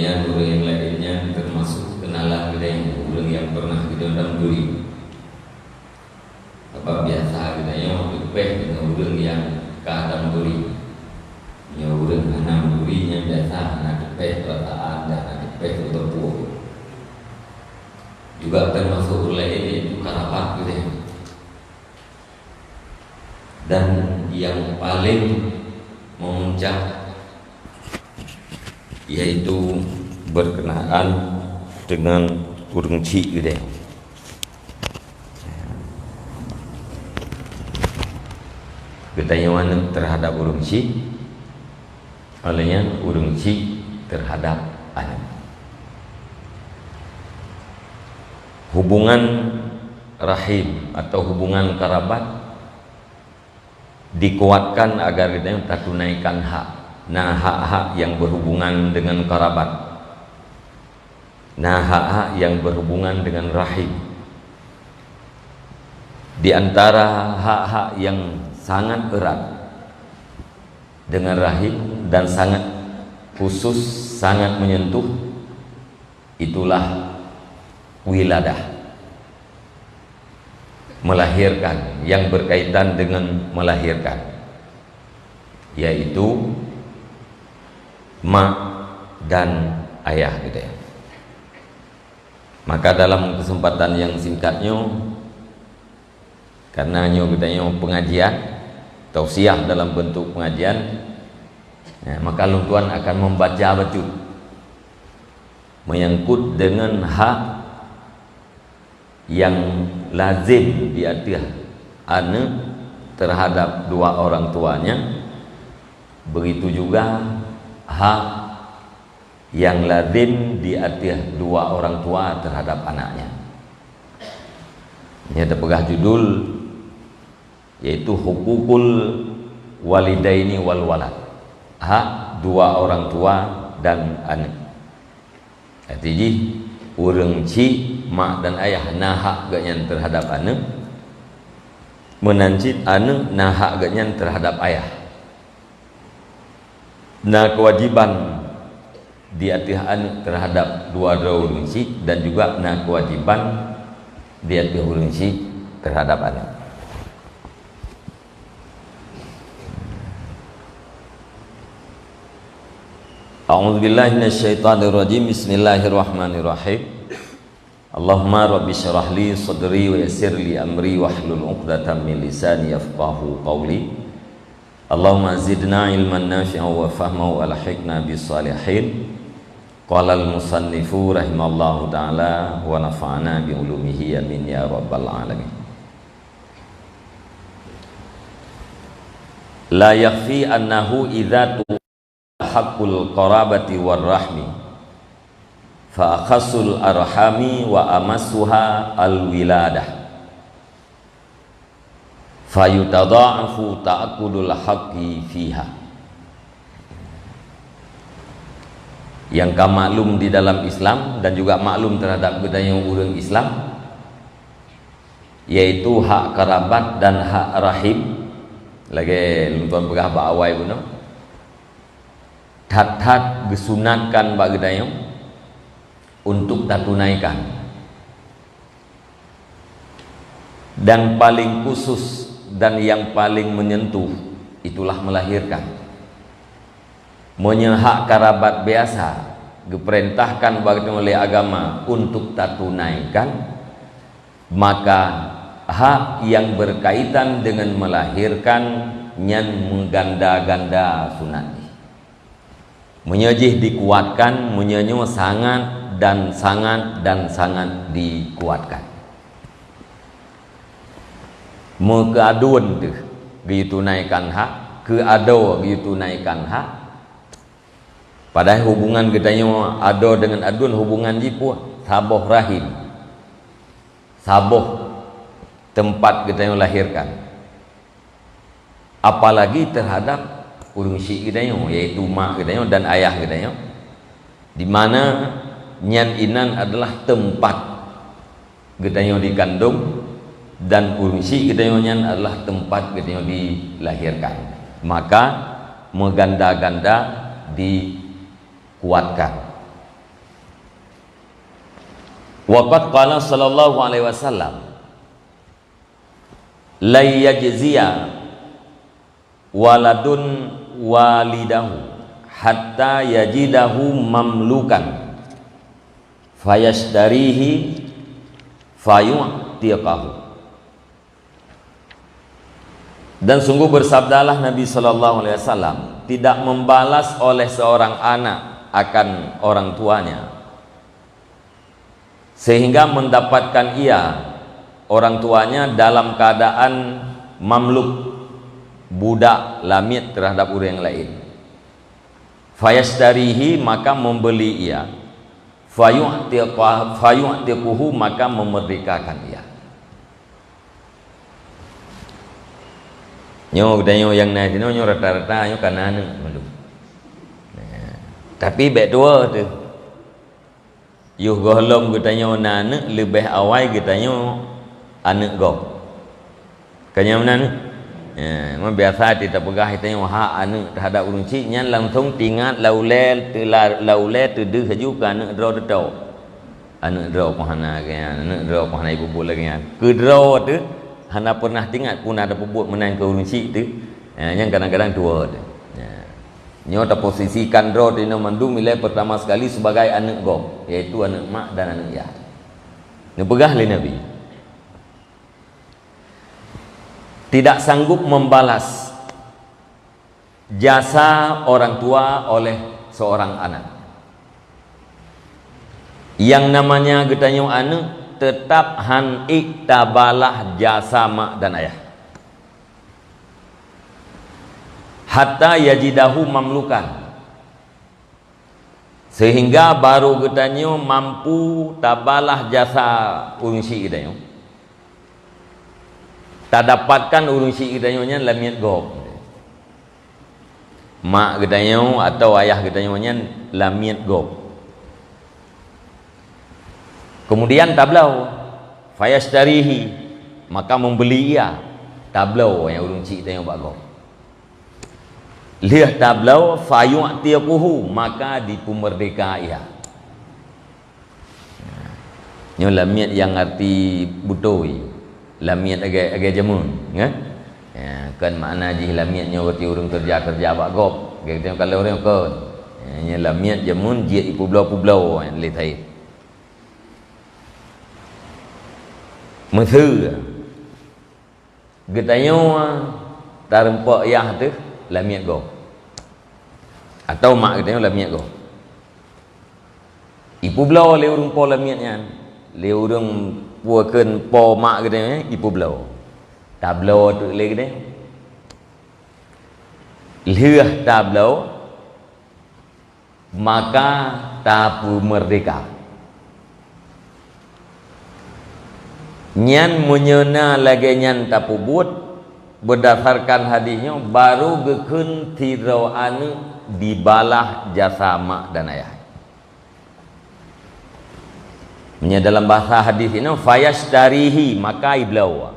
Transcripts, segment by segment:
kemudian orang yang lainnya termasuk kenalan kita orang yang pernah kita undang duri apa biasa kita yang dipeh dengan orang yang kadang duri ya orang hanam durinya biasa anak dipeh rataan dan anak dipeh tertepuk juga termasuk orang lain itu karapat gitu. Dan yang paling memuncak yaitu berkenaan dengan urang cik gitu. Ketanyawan terhadap urang cik, olehnya urang cik terhadap anak. Hubungan rahim atau hubungan kerabat dikuatkan agar kita tunaikan hak. Nah, hak-hak yang berhubungan dengan kerabat. Nah, hak-hak yang berhubungan dengan rahim. Di antara hak-hak yang sangat erat dengan rahim dan sangat khusus, sangat menyentuh, itulah wiladah. Melahirkan, yang berkaitan dengan melahirkan, yaitu mak dan ayah gitu ya. Maka dalam kesempatan yang singkatnya, karena kita pengajian tausiah dalam bentuk pengajian, ya, maka Tuan akan membaca betul menyangkut dengan hak yang lazim di atas anak terhadap dua orang tuanya, begitu juga hak yang lazim di atas dua orang tua terhadap anaknya. Ini ada pegah judul yaitu hukukul walidaini wal walad, hak dua orang tua dan anak. Artinya urang cik, mak dan ayah nah hak ganyan terhadap anak, menancit anak nah hak ganyan terhadap ayah. Nah kewajiban di atas anak terhadap dua urang cik dan juga nah kewajiban di atas urang cik terhadap anak. A'udzubillahi minasyaitonirrajim. Bismillahirrahmanirrahim. Allahumma rabbi syrah li sadri wa yassir li amri wahlul 'uqdatam min lisani yafqahu qawli. Allahumma zidna ilman nafi'an wa fahman wa alhiqna bis salihin. Qala al musannifu rahimallahu ta'ala wa nafa'ana bi ulumihi amin ya rabbal alamin. La yakhfi annahu idza haqqul qarabati war rahmi fa akhasul arhami wa amassuha al wiladah fa yutadha'afu ta'akkudul haqqi fiha. Yang maklum di dalam Islam dan juga maklum terhadap budaya orang Islam, yaitu hak kerabat dan hak rahim. Lagi tuan pegah bawai pun tat-tat disunatkan bagi dayang untuk tatunaikan, dan paling khusus dan yang paling menyentuh itulah melahirkan. Menyehak kerabat biasa diperintahkan bagi oleh agama untuk tatunaikan, maka hak yang berkaitan dengan melahirkan nyan mengganda-ganda sunat, menyejih dikuatkan, menyenyo sangat dan sangat dan sangat dikuatkan. Mengaduan tu gitu naikkan hak, keado gitu naikkan hak. Padahal hubungan katanya ado dengan adun hubungan jipu saboh rahim, saboh tempat katanya lahirkan. Apalagi terhadap urang syik katanya, yaitu mak katanya dan ayah katanya, di mana nyan inan adalah tempat katanya dikandung dan urang syik katanya nyan adalah tempat katanya dilahirkan. Maka mengganda-ganda dikuatkan. Waqad qala sallallahu alaihi wasallam la yajziya waladun walidahu hatta yajidahu mamlukan fayashtarihi fayu'tiqahu. Dan sungguh bersabdalah Nabi sallallahu alaihi wasallam, tidak membalas oleh seorang anak akan orang tuanya sehingga mendapatkan ia orang tuanya dalam keadaan mamluk, budak lamit terhadap orang lain. Fayashtarihi, maka membeli ia, fayu'tiquhu, maka memerdekakan ia. Nyo yang naik nyo rata-rata nyo kana anu belum. Tapi baik dua tu. Yuh golong katanya anak lebih awal katanya anak go. Kanya mana ni? Ya, biasa kita pegah kita hak anak terhadap urang cik nya langsung tingat laulel tu deh juga anak draw tu. Anak draw pohana kan, anak draw pohana ibu bola kan. Ke draw tu hana pernah tingat pun ada pebut menang ke urang cik tu. Yang kadang-kadang dua tu. Nyo terposisikan draw di nomandum nilai pertama sekali sebagai anak go, yaitu anak mak dan anak ya. Ni pegah oleh Nabi. Tidak sanggup membalas jasa orang tua oleh seorang anak. Yang namanya getanyo anak tetap han iktabalah jasa mak dan ayah. Hatta yajidahu mamlukan, sehingga baru getanyo mampu tabalah jasa urungsi getanyo. Tak dapatkan urungsi getanyo nya lamiat gob. Mak getanyo atau ayah getanyo nya lamiat gob. Kemudian tablau fayashtarihi, maka membeli ia tablau yang urungsi getanyo bak gob. Lihat tablau fayu'tiquhu, maka dipumerdeka ia. Nyo lamiat yang arti butoi, lamiat agak jamun, kan? Ya, kan makna ji lamiat nyo arti urang kerja bak gop. Kita kalau orang kan. Nyo lamiat jamun ji pulau-pulau yang letai. Mesir. Getanyo tarempak yah tu lamiat gop. Atau mak kita lamiat go. Ipu belau le urung po lamiatnya. Le urung puakeun po mak kita ipu belau. Tablau tu le kita. Liah tablau maka tapu merdeka. Nyan menyena lagi nyan tapu buat berdasarkan hadisnya baru gekeun tirau anu dibalah jasa mak dan ayah. Dalam bahasa hadis ini fayashtarihi, maka iblau.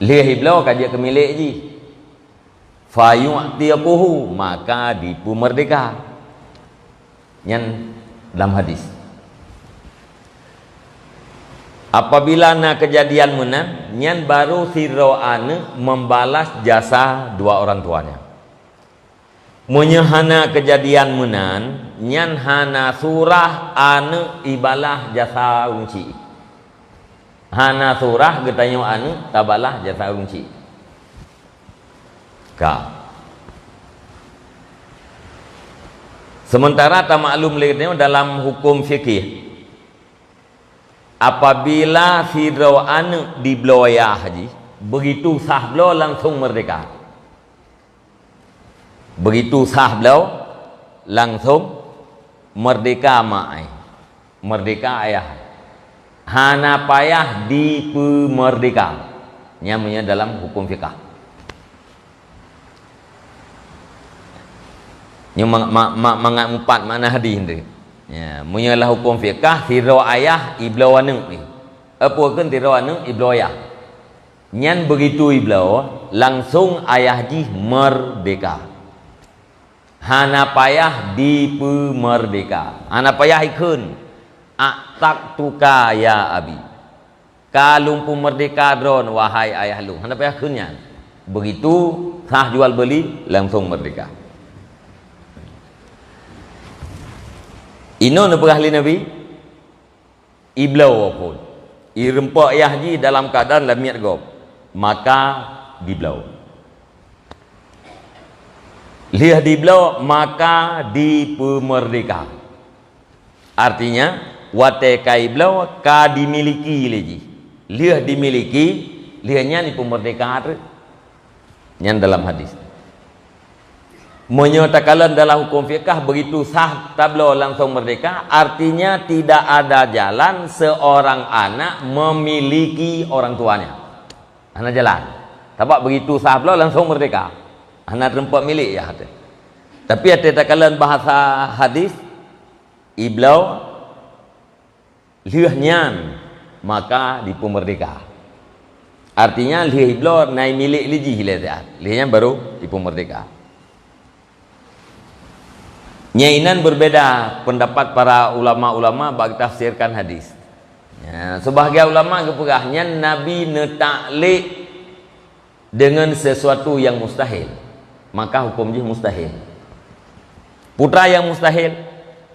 Lihat iblau kaji kemilik ji. Fayu'tiquhu, maka dipumerdeka. Yang dalam hadis. Apabila na kejadian menan, nyan baru siro ane membalas jasa dua orang tuanya. Menyahana kejadian menan, nyan hana surah ane ibalah jasa unci. Hana surah getanyo ane tabalah jasa unci. Ka. Sementara tak maklum lagi dalam hukum fikih. Apabila sidro ane di bloya haji, begitu sah beliau langsung merdeka. Begitu sah beliau langsung merdeka mak, merdeka ayah. Hana payah dipemerdeka. Namanya dalam hukum fikah. Yang mengampat mana hadis ini. Ya, munyalah hukum fikah tiro ayah iblau anu ni. Apa kan tiro anu iblau ayah. Nyan begitu iblau langsung ayah ji merdeka. Hana payah dipemerdeka. Hana payah ikun a'taqtuka ya abi. Kalung pun merdeka dron wahai ayah lu. Hendak payah kenyang. Begitu sah jual beli langsung merdeka. Ino na perahli Nabi iblau pun. Irempak yahji dalam keadaan lamiat gop. Maka diblau. Liah diblau maka dipemerdeka. Artinya wate kai blau ka dimiliki leji. Liah dimiliki, liahnya dipemerdeka nyan dalam hadis. Menyatakan dalam hukum fikah begitu sah tablo langsung merdeka, artinya tidak ada jalan seorang anak memiliki orang tuanya. Anak jalan. Sebab begitu sah tablo langsung merdeka. Anak tempat milik ya ada. Tapi ada takalan bahasa hadis iblau liahnya maka dipemerdeka. Artinya liah iblau naik milik liji liahnya baru dipemerdeka. Nyainan berbeda pendapat para ulama-ulama bagi tafsirkan hadis. Ya, sebahagian ulama kepegahnya Nabi netaklik dengan sesuatu yang mustahil. Maka hukum dia mustahil. Putra yang mustahil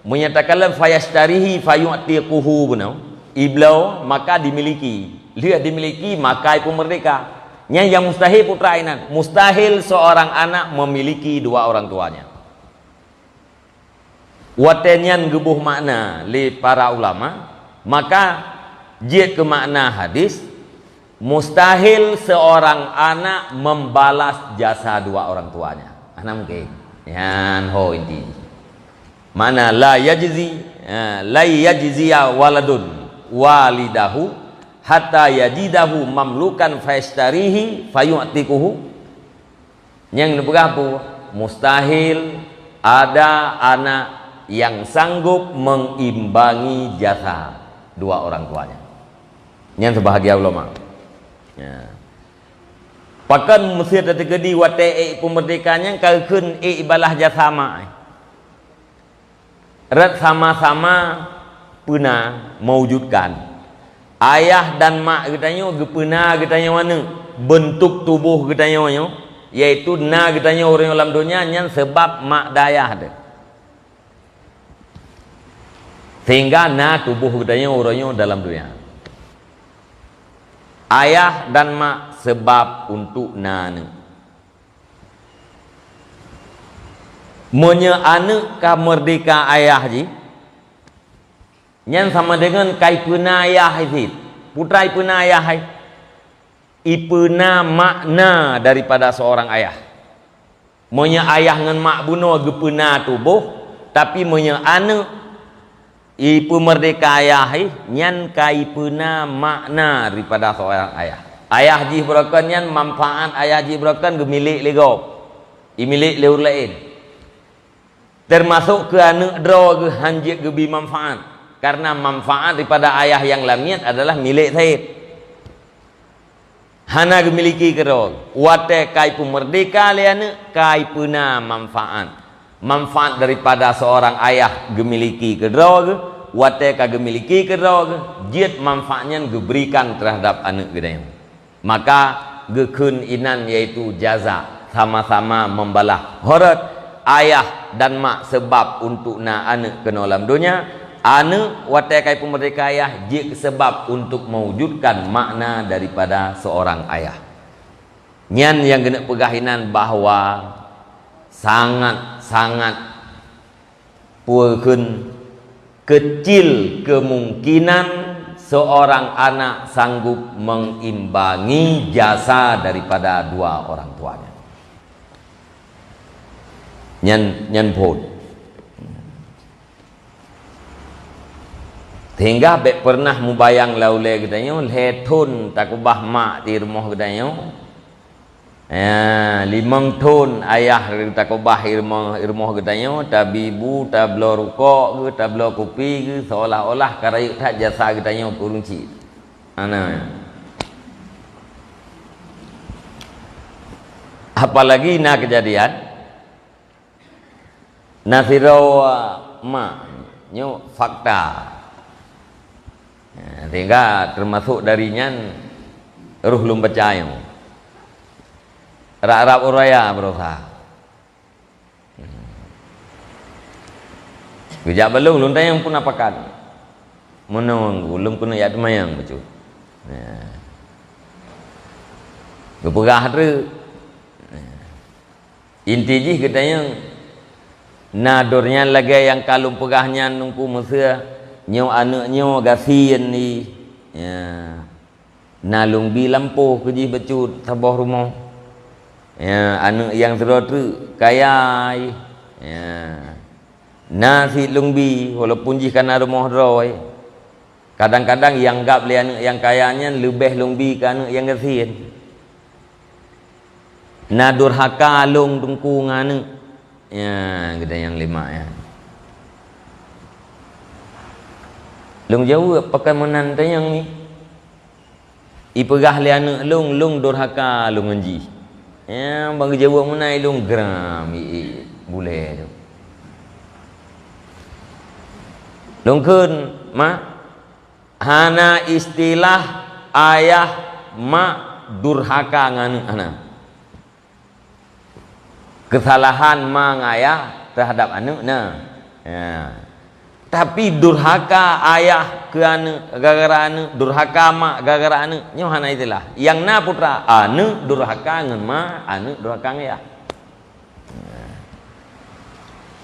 menyatakan fayashtarihi fayu'tiquhu benau. Iblau maka dimiliki. Dia dimiliki maka ibu merdeka. Yang mustahil putra inan. Mustahil seorang anak memiliki dua orang tuanya. Watenyan gebuh makna li para ulama, maka jid ke makna hadis mustahil seorang anak membalas jasa dua orang tuanya. Anak mungkin. Yan ho inti. Mana la yajziya waladun walidahu hatta yajidahu mamlukan fayashtarihi fayu'tiquhu. Yang apa? Mustahil ada anak yang sanggup mengimbangi jasa dua orang tuanya. Yang sebahagia ulama. Ya. Pakan Mesir terjadi wate pemerdekaannya kalau kun ibalah jasama. Rat sama-sama pernah mewujudkan. Ayah dan mak katanya gepena katanya mana bentuk tubuh katanya yaitu na katanya orang dalam dunia yang sebab mak dayah ada. Sehingga na tubuh katanya orangnya dalam dunia. Ayah dan mak sebab untuk nana. Monya anak ka merdeka ayah ji. Yang sama dengan kai puna ayah itu. Putra ipuna ayah. Ipuna makna daripada seorang ayah. Monya ayah dengan mak bunuh gepuna tubuh. Tapi monya anak ipu merdeka ayah nyan kai puna makna daripada seorang ayah. Ayah ji berakan nyan manfaat ayah ji berakan gemilik lego. Imilik leur lain. Termasuk ke anak draw ke hanjit gebi manfaat. Karena manfaat daripada ayah yang lamiat adalah milik saya. Hana gemiliki kerol. Wate kai pu merdeka liana kai puna manfaat. Manfaat daripada seorang ayah gemiliki kedra wate ka gemiliki kedra jid manfaatnya diberikan terhadap anak gedanya. Maka gekun inan yaitu jaza sama-sama membalah horat ayah dan mak sebab untuk na anak kena dalam dunia, anak wate kai pemerdeka ayah jid sebab untuk mewujudkan makna daripada seorang ayah. Nyan yang kena pegahinan bahwa sangat pun kecil kemungkinan seorang anak sanggup mengimbangi jasa daripada dua orang tuanya. Nyan pun. Hingga bek pernah mubayang laule katanya letun takubah mak di rumah katanya. Ya, 5 tahun ayah takobah irmoh katanya tabibu tablo rukuk ke tablo kopi ke seolah-olah karayuk tak jasa katanya purunci. Ana. Apalagi nak kejadian nasiro mak nyo fakta Sehingga termasuk darinya ruh lum percaya Arab uraya berusaha bijak belum luntai yang pun apakan menunggu belum kena yat mayang betul berpegah tu inti ji kita yang nadurnya lagi yang kalung pegahnya nungku masa nyo anaknya gasian ni ya nalung bi lampu keji becut sabah rumah ya anak yang terus kaya ya nasi lungbi walaupun jika na rumah roy kadang-kadang yang gap le anak yang kayanya lebih lungbi ke anak yang gasian na durhaka lung tungku ngane ya kita yang lima ya lung jauh pakai menantai yang ni ipegah le anak lung durhaka lung enji ya bagi jauh menai lung gram boleh tu lung kun ma hana istilah ayah mak durhaka ngane anak kesalahan mang ayah terhadap anak nah ya tapi durhaka ayah ke anak gara-gara anak durhaka mak gara-gara anak nyo hana itulah yang na putra anak durhaka ngan mak anak durhaka ayah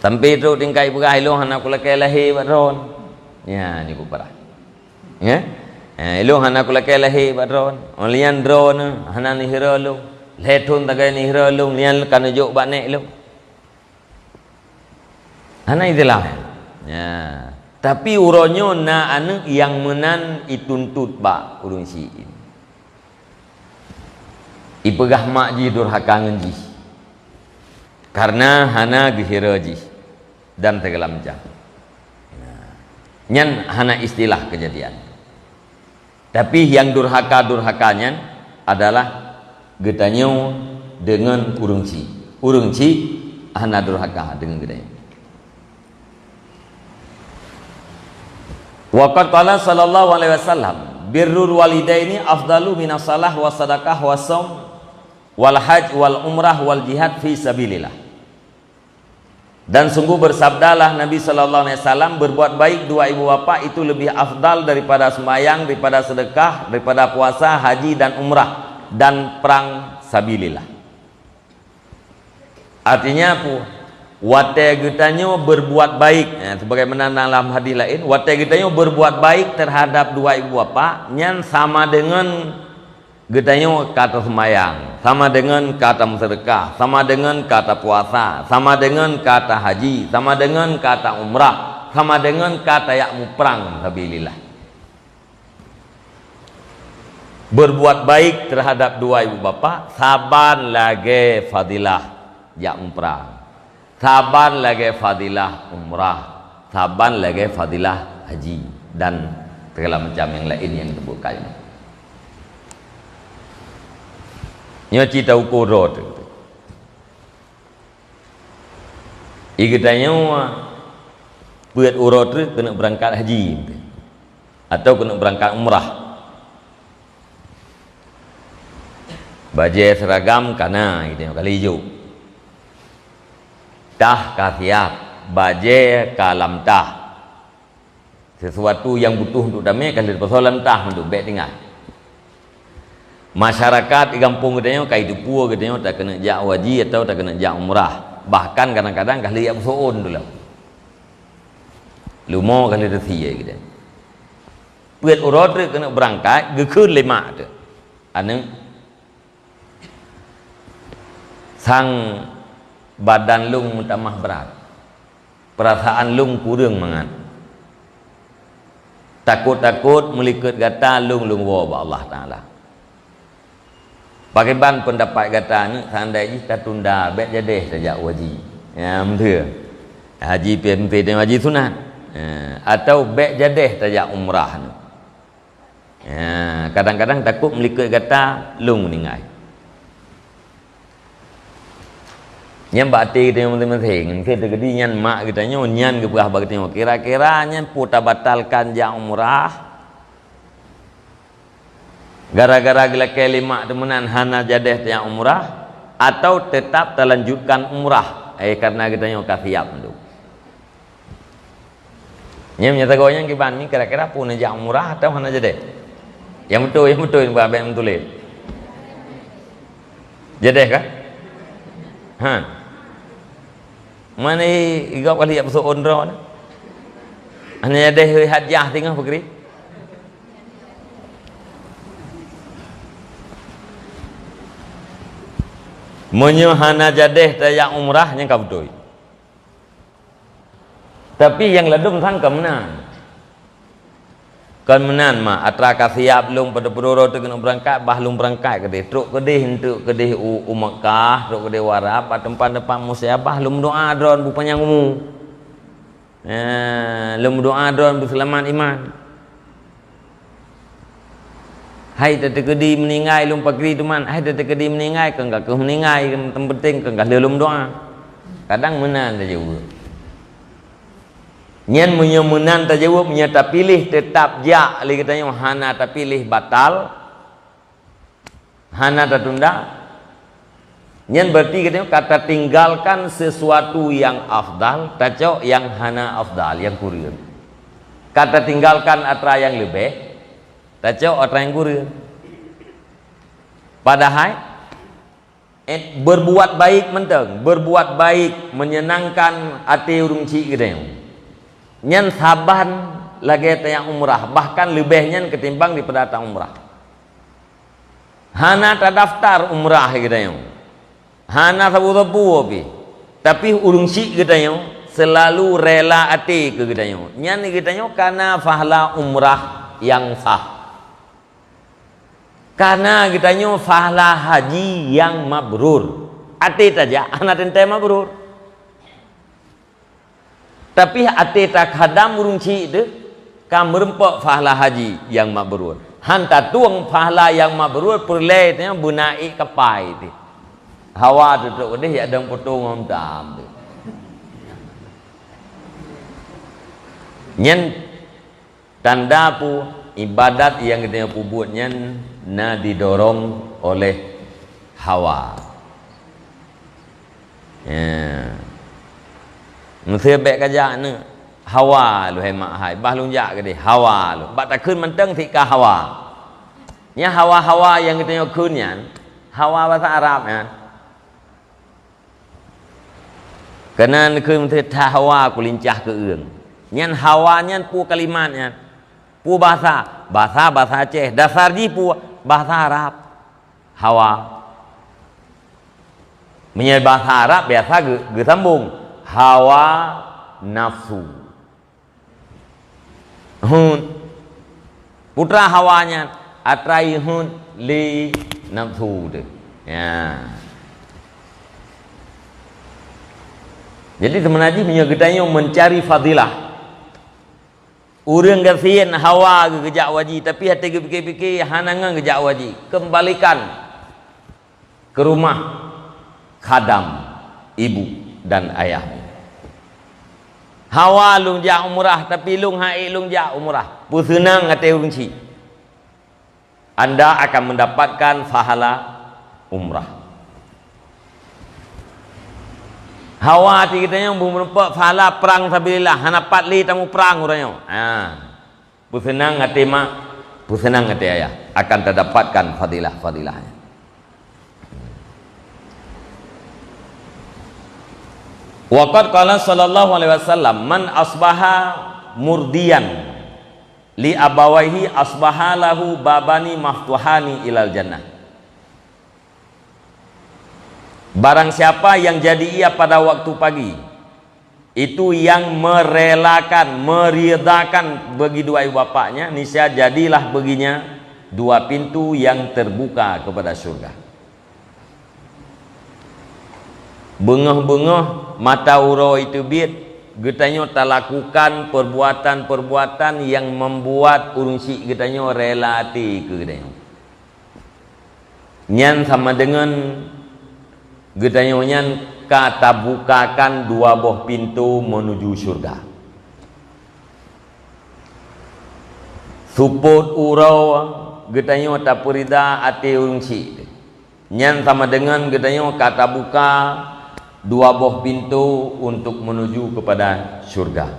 sampai tu tingkai pegah ilung hana kula kelahi badron ya ni putra ya ilung hana kula kelahi badron olian drone hana ni hero lu letun tagai ni hero lu lian kan juk banek lu hana itulah ya tapi uronyo na anak yang menan ituntut ba urung si ipegah mak ji durhaka ngenji karena hana gihiraji dan tegelam jam nyan hana istilah kejadian tapi yang durhaka-durhakanya adalah getanyo dengan urung si hana durhaka dengan gedanya waqad qala sallallahu alaihi wasallam birrul walidaini afdalu minas salah was sadaqah was shaum wal hajj wal umrah wal jihad fi sabilillah. Dan sungguh bersabdalah Nabi sallallahu alaihi wasallam, berbuat baik dua ibu bapa itu lebih afdal daripada sembahyang, daripada sedekah, daripada puasa, haji dan umrah dan perang sabilillah. Artinya apa? Wate getanyo berbuat baik, sebagaimana dalam hadis lain, wate getanyo berbuat baik terhadap dua ibu bapa yang sama dengan getanyo kata sembahyang, sama dengan kata sedekah, sama dengan kata puasa, sama dengan kata haji, sama dengan kata umrah, sama dengan kata yakmu perang sabilillah. Berbuat baik terhadap dua ibu bapa saban lagi fadilah yakmu perang, saban lagi fadilah umrah, saban lagi fadilah haji dan segala macam yang lain yang disebutkan. Nyo cita ukur rot. Igetanya buat urut tu kena berangkat haji atau kena berangkat umrah. Baju seragam kana gitu kali hijau. Tah kasiap, baju kalam tah. Sesuatu yang butuh untuk damai kalau persoalan tah untuk baik tinggal. Masyarakat di kampung katanya kai dupua katanya tak kena jak haji atau tak kena jak umrah. Bahkan kadang-kadang kali yang soon dulu. Lumo kali resi gitu. Buat urut tu kena berangkat gekun lima tu. Anu sang badan lung mutamah berat. Perasaan lung kurang mangan. Takut-takut melikut kata lung wa Allah Taala. Bagaimana pendapat kata ni seandainya kita tunda baik jadi sejak haji. Ya betul. Haji PMP dan haji sunat. Atau baik jadi sejak umrah ni. Ya, kadang-kadang takut melikut kata lung meninggal. Yang bakti kita yang penting-penting. Kita kedi nyan mak kita nyan ke berah bagi tengok. Kira-kira nyan putar batalkan jak umrah gara-gara gila kelimak temenan hana jadeh yang umrah atau tetap terlanjutkan umrah karena kita yang kathiap tu nya menyata goyang kiban ni kira-kira pun aja umrah atau hana jadeh yang betul yang betul jadeh kah mana igau kali ya besok ondro hanya jadeh hajjah tinggal begini. Menyuhana jadeh yang umrahnya kau betul. Tapi yang ladum sang kemenan. Kemenan mah atraka siap lung pada puroro tu kena berangkat bah lung berangkat ke dia. Truk ke dia untuk ke dia Makkah, truk ke dia warap tempat-tempat musabah lum doa dron bu panjang umur. Lum doa dron bu selamat iman. Hai terkedi meninggal lum pagri teman, hai terkedi meninggal kan enggak ke meninggal kan penting kan enggak lum doa. Kadang menan tak jawab. Nyen menan tak jawab menyata pilih tetap ja li katanya hana tak pilih batal. Hana tak tunda. Nyen berarti katanya kata tinggalkan sesuatu yang afdal, taco yang hana afdal, yang kurang. Kata tinggalkan atra yang lebih taco orang yang kurang. Padahal berbuat baik menteng, berbuat baik menyenangkan hati urung cik gedeng. Nyen saban lagi yang umrah, bahkan lebihnya ketimbang di pendatang umrah. Hana tak daftar umrah gedeng. Hana sabu-sabu tapi urung cik gedeng selalu rela hati ke gedeng. Nyen gedeng karena pahala umrah yang sah. Karena kita nyo pahala haji yang mabrur. Ate saja anak tente mabrur. Tapi ate tak hadam urungci itu kam merempok pahala haji yang mabrur. Hanta tuang pahala yang mabrur perle tanya bunai kapai itu. Hawa tu deh ya dang potong ngam. Nyen tanda pu ibadat yang kita buatnya na didorong oleh hawa. Mesti baik kerja ni hawa lu hemat hai bah lung jak ke dia hawa lu bat tak kun menteng tika hawa. Nya hawa-hawa yang kita nyok kunnya hawa bahasa Arab kan. Karena kun mesti hawa ku lincah ke eung. Nyan hawa nyan pu kalimatnya pu bahasa Aceh dasar ji pu bahasa Arab hawa menyebut bahasa Arab biasa ge sambung hawa nafsu putra hawanya atraihun li nafsu tu ya. Jadi teman haji menyegedanya mencari fadilah. Urang gasian hawa ke gejak waji tapi hati ke fikir-fikir hanangan gejak waji kembalikan ke rumah khadam ibu dan ayahmu. Hawa lung jak umrah tapi lung hai lung jak umrah pusenang hati urungci. Anda akan mendapatkan pahala umrah. Hawa hati kita yang berempat pahala perang sabilillah hana patli tamu perang urangnya. Pusenang hati mak, pusenang hati ayah akan terdapatkan fadilah-fadilahnya. Waqad qala sallallahu alaihi wasallam man asbaha murdiyan li abawaihi asbaha lahu babani maftuhani ilal jannah. Barang siapa yang jadi ia pada waktu pagi itu yang merelakan, meridhakan bagi dua ibu bapaknya, niscaya jadilah baginya dua pintu yang terbuka kepada surga. Bengah-bengah mata uro itu biat getanyo tak lakukan perbuatan-perbuatan yang membuat urungsi getanyo rela hati ke getanyo. Nyan sama dengan getanyo nyan kata bukakan dua buah pintu menuju surga. Support urau getanyo tapurida ate urung ci nyan sama dengan getanyo kata buka dua buah pintu untuk menuju kepada surga.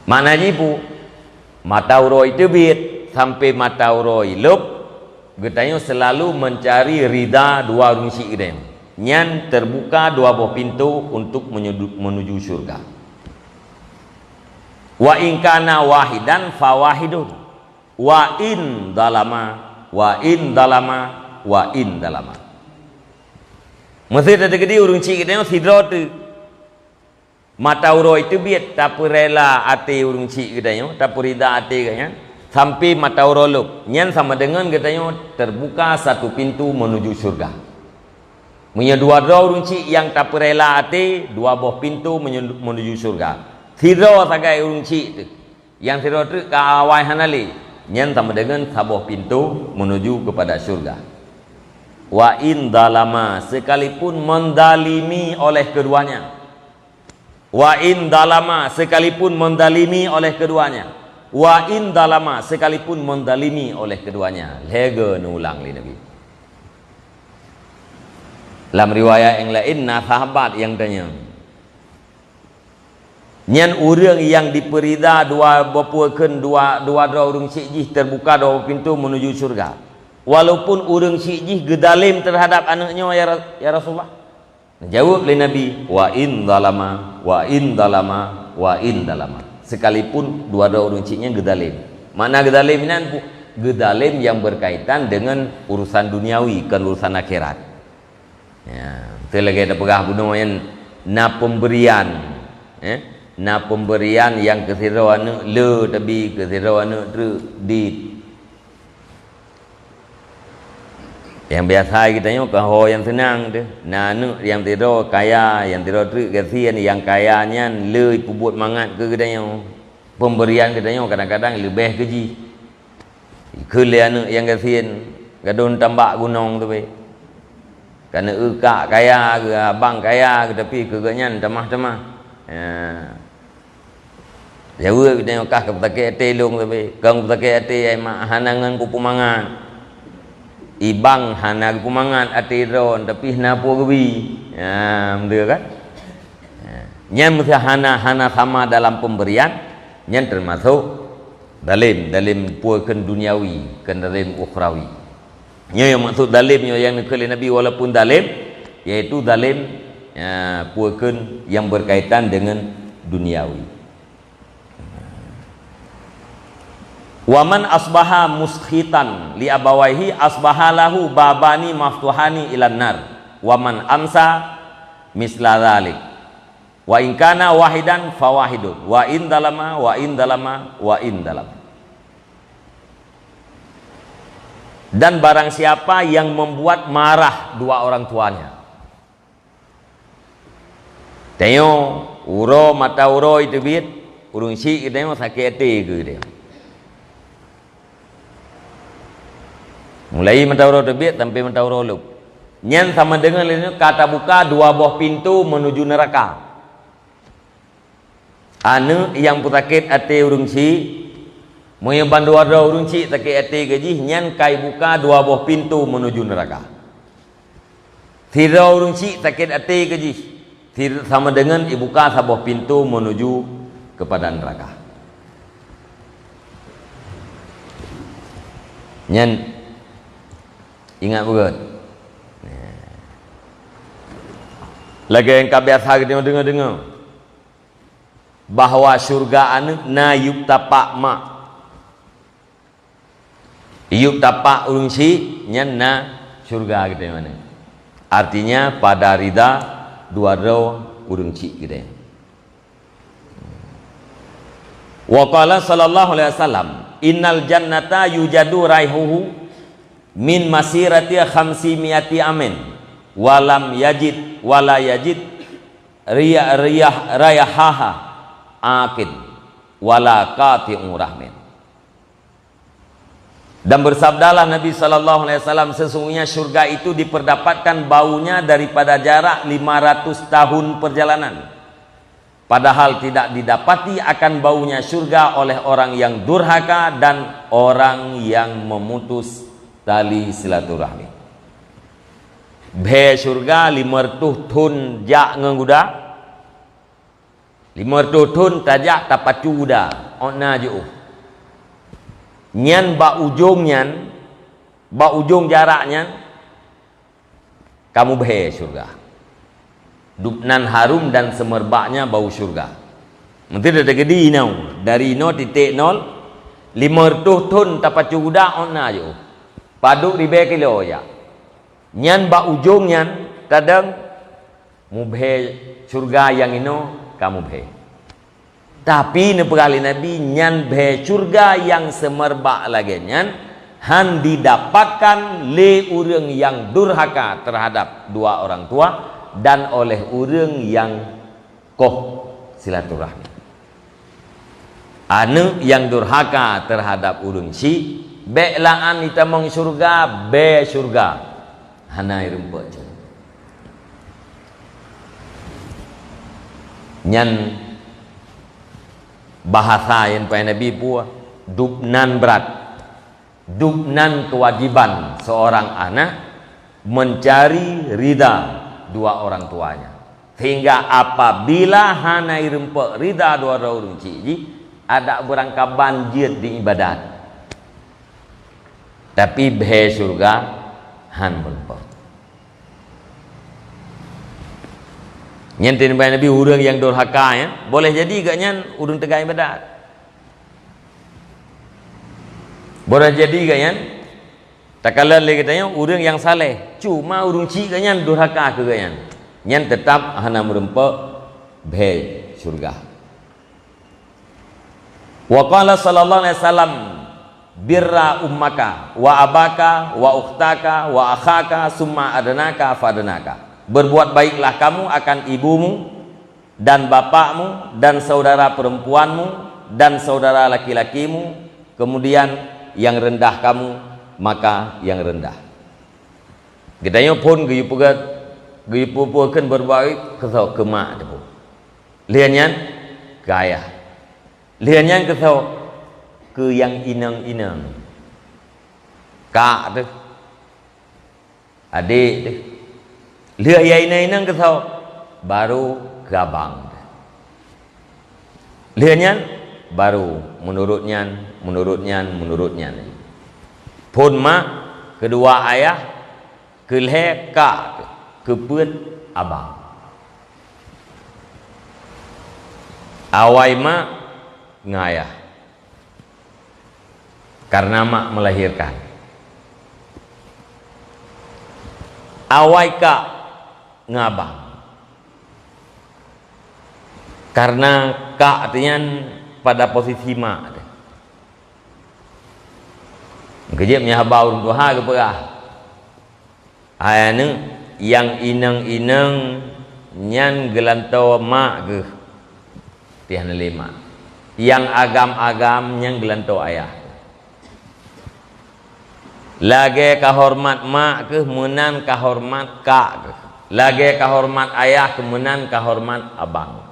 Mana jipu mata uroi tebit sampai mata uroi lep getanyo selalu mencari rida dua urung ci getanyo nyan terbuka dua buah pintu untuk menuju surga. Wa in kana wahidan fawahidun wa in dalama wa in dalama wa in dalama. Mesti tadi gede urung cik kita sidro tu mata uroi tu biat tak rela ate urung cik kita tak rida ate katanya sampai mata uroluk nyan sama dengan katanya terbuka satu pintu menuju surga. Punya dua urung cik yang tak rela ate dua buah pintu menuju surga. Sidro sagai urung cik tu yang sidro tu ke awai hanali nyan sama dengan sabuah pintu menuju kepada surga. Wa in dalama sekalipun mendalimi oleh keduanya. Wa in dalama sekalipun mendalimi oleh keduanya. Wa in dalama sekalipun mendalimi oleh keduanya. Lega nulang li Nabi. Dalam riwayat yang lain sahabat yang tanya nyan urang yang diperida dua bapuakeun dua urang cik jih terbuka dua pintu menuju surga. Walaupun urang cik jih gedalim terhadap anaknya ya Rasulullah. Jawab oleh Nabi, wa in dalama wa in dalama wa in dalama. Sekalipun dua urang ciknya gedalim. Mana gedalim nan gedalim yang berkaitan dengan urusan duniawi, kan urusan akhirat. Ya, itu lagi ada pegah bunuh yang na pemberian. Na pemberian yang kesiro anu le tapi kesiro anu tu di yang biasa kita nyo kaho yang senang tu na anu yang tiro kaya yang tiro tu kesian yang kayanya le pubut mangat ke kita nyo pemberian kita nyo kadang-kadang lebih keji ke le anu yang kesian gadun tambak gunung tu be karena kak kaya ke abang kaya ke tapi keganyan temah-temah ya jauh kita kah ke petake ate long tapi kang petake ate ai mak hanangan kupu mangan ibang hana kupu mangan ate ron tapi napo gebi ya betul kan nyan mesti hana sama dalam pemberian nyan termasuk dalim puakeun duniawi kan dalim ukhrawi nya yang maksud dalimnya yang dikali Nabi walaupun dalim yaitu dalim puakeun yang berkaitan dengan duniawi. Waman asbaha muskhitan li abawaihi asbaha lahu babani maftuhani ilan nar. Waman amsa misla dzalik. Wa in kana wahidan fawahidun. Wa in dalama wa in dalama wa in dalama. Dan barang siapa yang membuat marah dua orang tuanya. Tengok uro mata uro itu bit urung si tengok sakit hati ke dia. Mulai mentawaro terbit sampai mentawaro lup. Nyan sama dengan ini kata buka dua buah pintu menuju neraka. Anu yang putakit ate urung si, moye bandu ada urung si takit ate gaji nyan kai buka dua buah pintu menuju neraka. Tidak urung si takit ate gaji, tidak sama dengan ibuka sebuah pintu menuju kepada neraka. Nyan ingat bukan? Lagi yang biasa kita dengar bahawa surga anu na yuk tapak mak yuk tapak urung si nyan na surga kita mana? Artinya pada rida dua urung si kita. Wa qala sallallahu alaihi wasallam innal jannata yujadu raihuhu min masirati khamsimiati amin walam yajid wala yajid riyahaha akid wala qati'u rahmin. Dan bersabdalah Nabi sallallahu alaihi wasallam sesungguhnya surga itu diperdapatkan baunya daripada jarak 500 tahun perjalanan padahal tidak didapati akan baunya surga oleh orang yang durhaka dan orang yang memutus tali silaturahmi. Bhe surga 500 thun jak ngenguda, 500 thun tajak tapacu guda ona jauh. Nyan ba ujung jaraknya kamu bhe surga. Dupnan harum dan semerbaknya bau surga. Nanti ada gede nau dari 0.0 500 ton tapacu guda onna jo. Paduk ribe kilo ya. Nyan ba ujung nyan kadang mubhe surga yang ino kamu bhe. Tapi nepekali Nabi nyan bhe surga yang semerbak lagi nyan han didapatkan le urang yang durhaka terhadap dua orang tua dan oleh urang yang koh silaturahmi. Anu yang durhaka terhadap urang si belaan itamong surga be surga hanai rempet nyan bahasa yang pai Nabi puah dupnan berat, dupnan kewajiban seorang anak mencari ridha dua orang tuanya, sehingga apabila hanai rempek ridha dua orang ciji ada berangka banjir di ibadat, tapi bhe surga han rempek. Nyentin bayi Nabi urang yang durhaka ya, boleh jadi gak nyan urang tegak ibadat, boleh jadi gak nyan takalan lagi katanya urang yang saleh, cuma urang cik gak nyan durhaka ke gak nyan tetap hana merempek bhe surga. Wa qala sallallahu alaihi wasallam birra ummaka wa abaka wa ukhtaka wa akhaka summa adanaka fadanaka. Berbuat baiklah kamu akan ibumu dan bapakmu dan saudara perempuanmu dan saudara laki-lakimu, kemudian yang rendah kamu maka yang rendah. Kitanya pun guyupukan berbaik kesau ke mak tu. Lianyan ke ayah. Lianyan kesau ke yang inang-inang. Kak tu. Adik tu. Lihat yang inang-inang kesau baru ke abang. Lianyan baru menurutnya. Pun mak kedua ayah keleh kak keput abang. Awai mak ngayah karena mak melahirkan. Awai kak ngabang karena kak artinya pada posisi mak. Kejap nya habau urang tuha ke perah. Ayana yang inang-inang nyan gelantau mak ke tihan lima. Yang agam-agam nyan gelantau ayah. Lagi kahormat mak ke menan kahormat kak ke. Lagi kahormat ayah ke menan kahormat abang.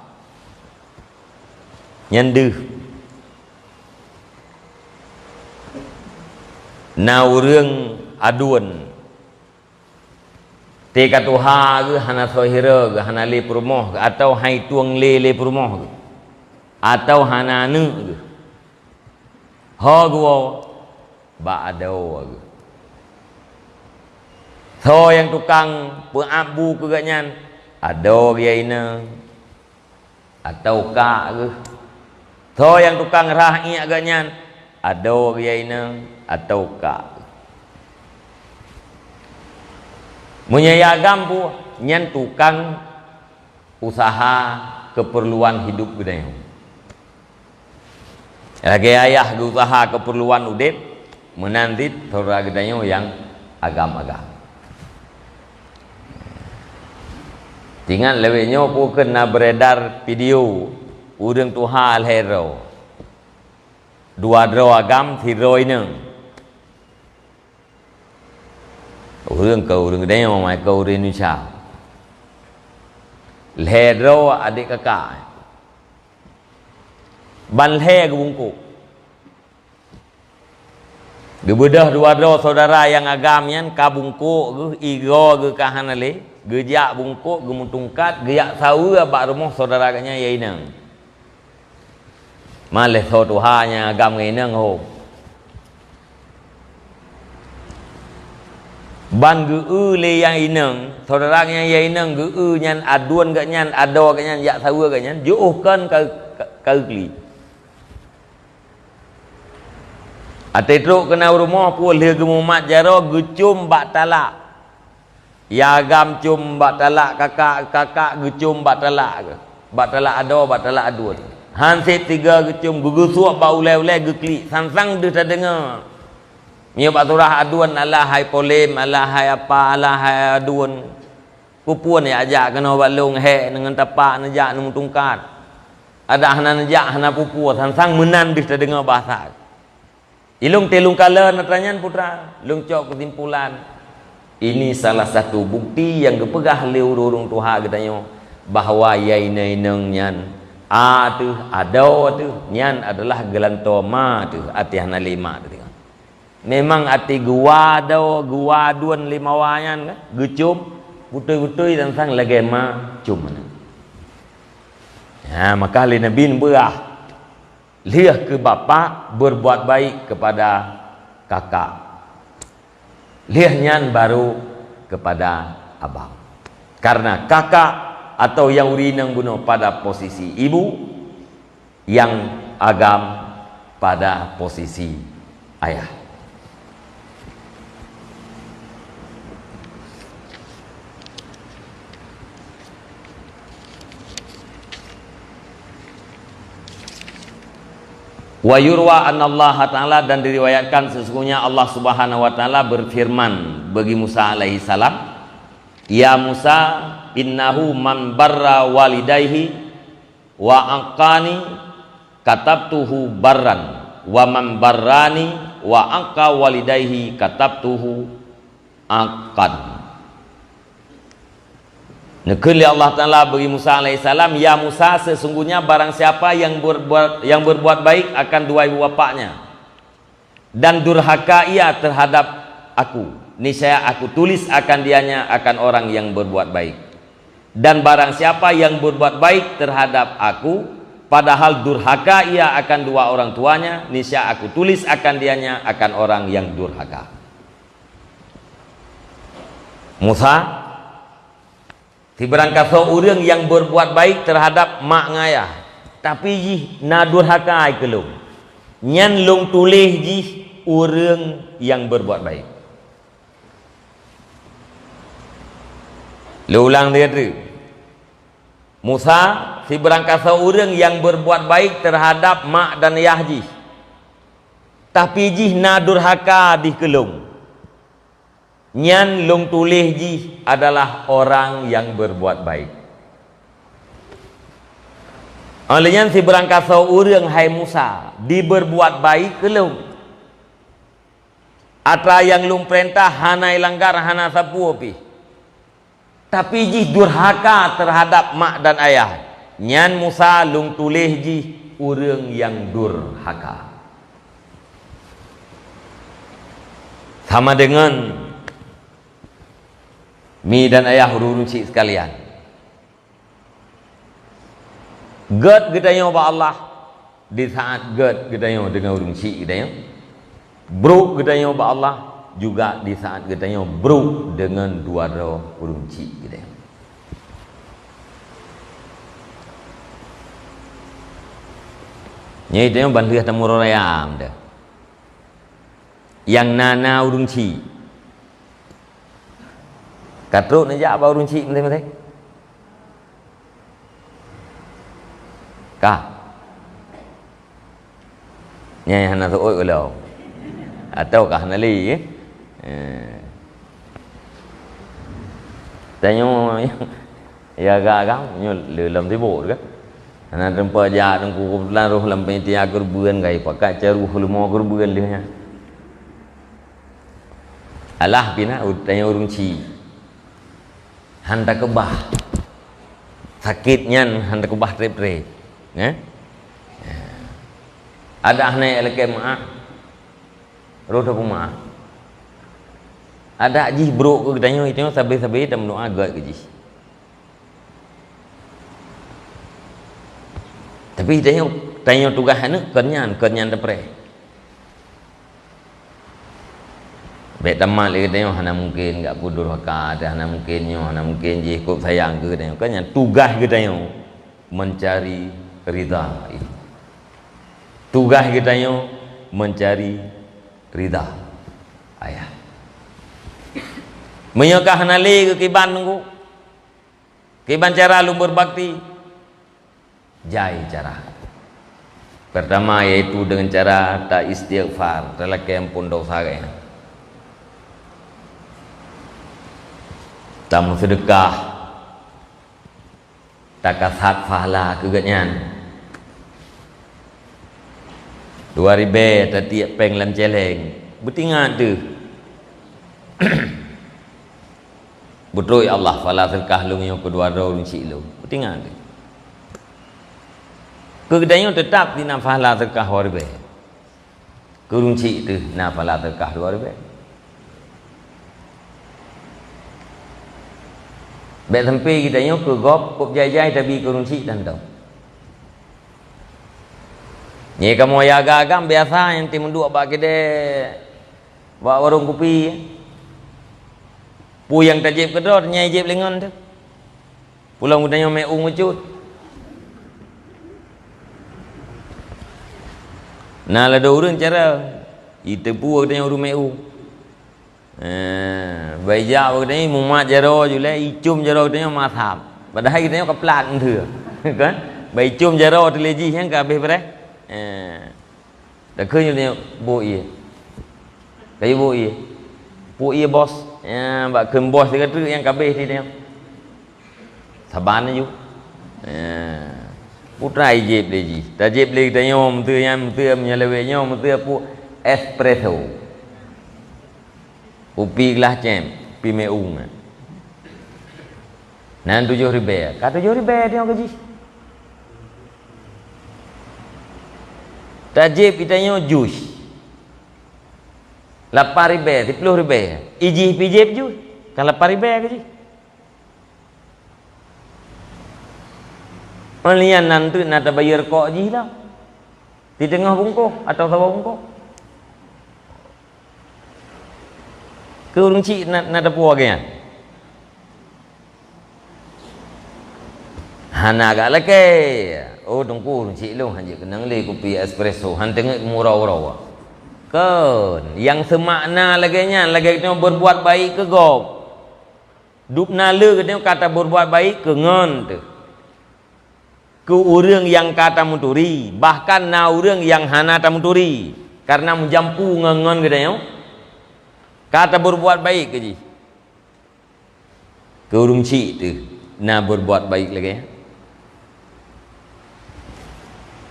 Nyan deuh. Na urang aduan teka tuha ke hana sohira ke hana le perumoh ke atau hai tuang le perumoh ke atau hana ne ke ha gua ba adau ke so yang tukang pengabu ke ganyan adau dia ina atau ka ke so yang tukang rahi ganyan adau dia ina atau ka menyayagam pu nyan tukang usaha keperluan hidup gede. Lagi ayah usaha keperluan udip menanti thora gedanyo yang agam-agam. Tinggal lewenya pu kena beredar video urang tuha alhero. Dua dro agam thiroi neung. Urang kau urang gede mai kau Indonesia. Lehro adik kakak. ban he ke bungkuk. Gebedah dua saudara yang agamnya ka bungkuk ge igo ge ka hanale ge jak bungkuk ge mutungkat ge yak sawu abak rumah saudara kanya yainang. Malih so tuhanya agam ngainang ho. Ban ge le yang inang saudara yang yainang ge nyan aduan ge nyan ado ge nyan yak sawu ge nyan juuhkan ka kli. Ate truk kena rumah pun dia gemumat jaro gecum bak talak. Ya agam cum bak talak kakak gecum bak talak ke. Bak talak ado bak talak aduan. Hansip tiga gecum gugusuak bak ulai-ulai geklik sang-sang dia tak dengar. Nya bak surah aduan alah hai polim alah hai apa alah hai aduan. Pupuan ya ajak kena bak long he dengan tapak najak nang tungkat. Ada hana najak hana pupu sang-sang menan dia tak dengar bahasa. Ilung telung kala natanyan putra, lung cok kesimpulan. Ini salah satu bukti yang gepegah le urung tuha katanya bahawa yainai neng nyan tu ado tu nyan adalah gelanto ma tu ati hana lima tu. Memang ati gua do gua duan lima wayan kan gecum butui-butui dan sang lagi ma cum. Ya maka le nabi berah liah ke bapa berbuat baik kepada kakak. Liah nyan baru kepada abang. Karena kakak atau yang urinang bunuh pada posisi ibu, yang agam pada posisi ayah. Wa yurwa anallaha ta'ala, dan diriwayatkan sesungguhnya Allah subhanahu wa ta'ala berfirman bagi Musa alaihi salam, ya Musa innahu man barra walidayhi wa aqani katabtuhu barran wa man barrani wa aqa walidayhi katabtuhu aqan. Nekeli Allah Ta'ala bagi Musa alaihissalam, ya Musa sesungguhnya barang siapa yang berbuat baik akan dua ibu bapaknya dan durhaka ia terhadap aku, niscaya aku tulis akan dianya akan orang yang berbuat baik. Dan barang siapa yang berbuat baik terhadap aku padahal durhaka ia akan dua orang tuanya, niscaya aku tulis akan dianya akan orang yang durhaka. Musa ti berangkat orang yang berbuat baik terhadap mak ngayah tapi jih na durhaka ai kelung nyan long tulih jih orang yang berbuat baik. Ulang dia tu Musa si berangkat orang yang berbuat baik terhadap mak dan ayah jih tapi jih na durhaka di kelung nyan long tulih ji adalah orang yang berbuat baik. Olehnya si berangkat seorang hai Musa di berbuat baik kelung. Atra yang lung perintah hana langgar hana sapu api. Tapi ji durhaka terhadap mak dan ayah. Nyan Musa lung tulih ji orang yang durhaka. Sama dengan mi dan ayah hurun cik sekalian. Gad gedanya ba Allah di saat gad gedanya dengan hurun cik gedanya. Bro gedanya ba Allah juga di saat gedanya bro dengan dua hurun cik gedanya. Nyai dia bantu tamu rayam dah. Yang nana hurun cik katruk najak bau runci menteng-menteng kah nyai hana tu oi ulau atau kah nali tanyo ya gagam nyul lelum tibo kan hana tempa ja tengku laruh lampai tia gerbuan gai pakai caru hulmo gerbuan dia alah pina tanyo runci hendak kebah sakitnya hendak kebah trip-trip ya? Ada naik lagi maaf. Roda pun maaf. Ada ji bro ke tanya itu sabi-sabi dah mendoa agak ke ji. Tapi tanya tugas ni kenyan dapre. Baik tamat lagi tanya hana mungkin enggak kudur haka ada hana mungkin je ikut sayang ke tanya kenyan tugas ke tanya mencari ridha itu. Tugas kita mencari ridha ayah. Menyokah nali ke kiban nunggu. Kiban cara lu berbakti. Jai cara. Pertama yaitu dengan cara tak istighfar, telah kempun dosa kaya. Tak sedekah. Tak kasat pahala keganyan. 2000 tetiak peng lam celeng. Betingat tu. Betul Allah fala sedekah lu yang kedua ro cik lu. Betingat tu. Kegedayan tetap di na pahala sedekah 2000. Kurung cik tu na pahala sedekah 2000. Baik sampai kita tanya ke gop kop jai-jai tapi kurung cik dan tahu. Ni kamu ya agak-agak biasa yang tim dua bagi dia bawa warung kopi. Pu yang tajib kedor nyai jib lengan tu. Pulang udahnya meung mecut. Nah ada orang cara itu pu udahnya urung meung. Baija udahnya mumat jaro jule icum jaro udahnya mathap. Padahal kita nya keplat thưa. Kan? Bai icum jaro teleji yang ka habis bre. Dah khơi như bộ ia, cái bộ ia boss, bạn khơi boss thì cái thứ yang KB thì đeo, saban aja, putra ijib deh ji, tajib lagi tanya mesti menyelewenya mesti pu espresso, upi gelas cem, pi meung, nan 7.000, kata 7.000 dia gaji. Tajib itanya jus 8.000 10.000 iji pijib jus kan 8.000 ke ji melian nanti nata bayar kok ji lah di tengah bungkuk atau bawah bungkuk ke urung cik nata puas kan hana agak lagi. Oh tunggu cik lu hanya kenang le kopi espresso han tengok murau-murau kan yang semakna laginya lagi kita berbuat baik ke gop dupna le kita kata berbuat baik ke ngon tu ke orang yang kata muturi bahkan na orang yang hana tamuturi karena menjampu ngon kita kata berbuat baik ke ji ke urung cik tu na berbuat baik lagi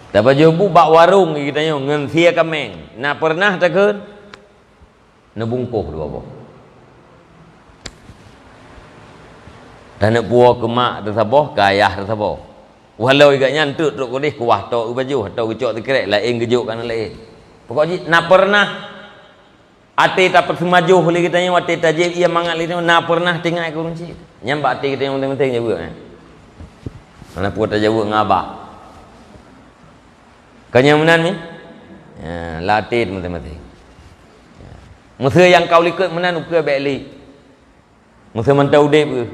Dapat jobu bak warung kita nyo ngen sia kameng. Na pernah takun na bungkuh dua boh. Dan nak buah ke mak tersabah ke ayah tersabah. Walau igaknya antut ruk kodih kuah tok baju atau gecok tekrek lain gejuk kan lain. Pokoknya na pernah ate tak persemajuh oleh kita nyo ate tajib ia mangat lino na pernah tinggal ke runci. Nyambak ate kita yang penting-penting jaga kan. Mana puat jaga ngabak. Kenyamanan ni latih teman-teman. Musuh yang kau likut menan ukir beli. Musuh mantau udip ke.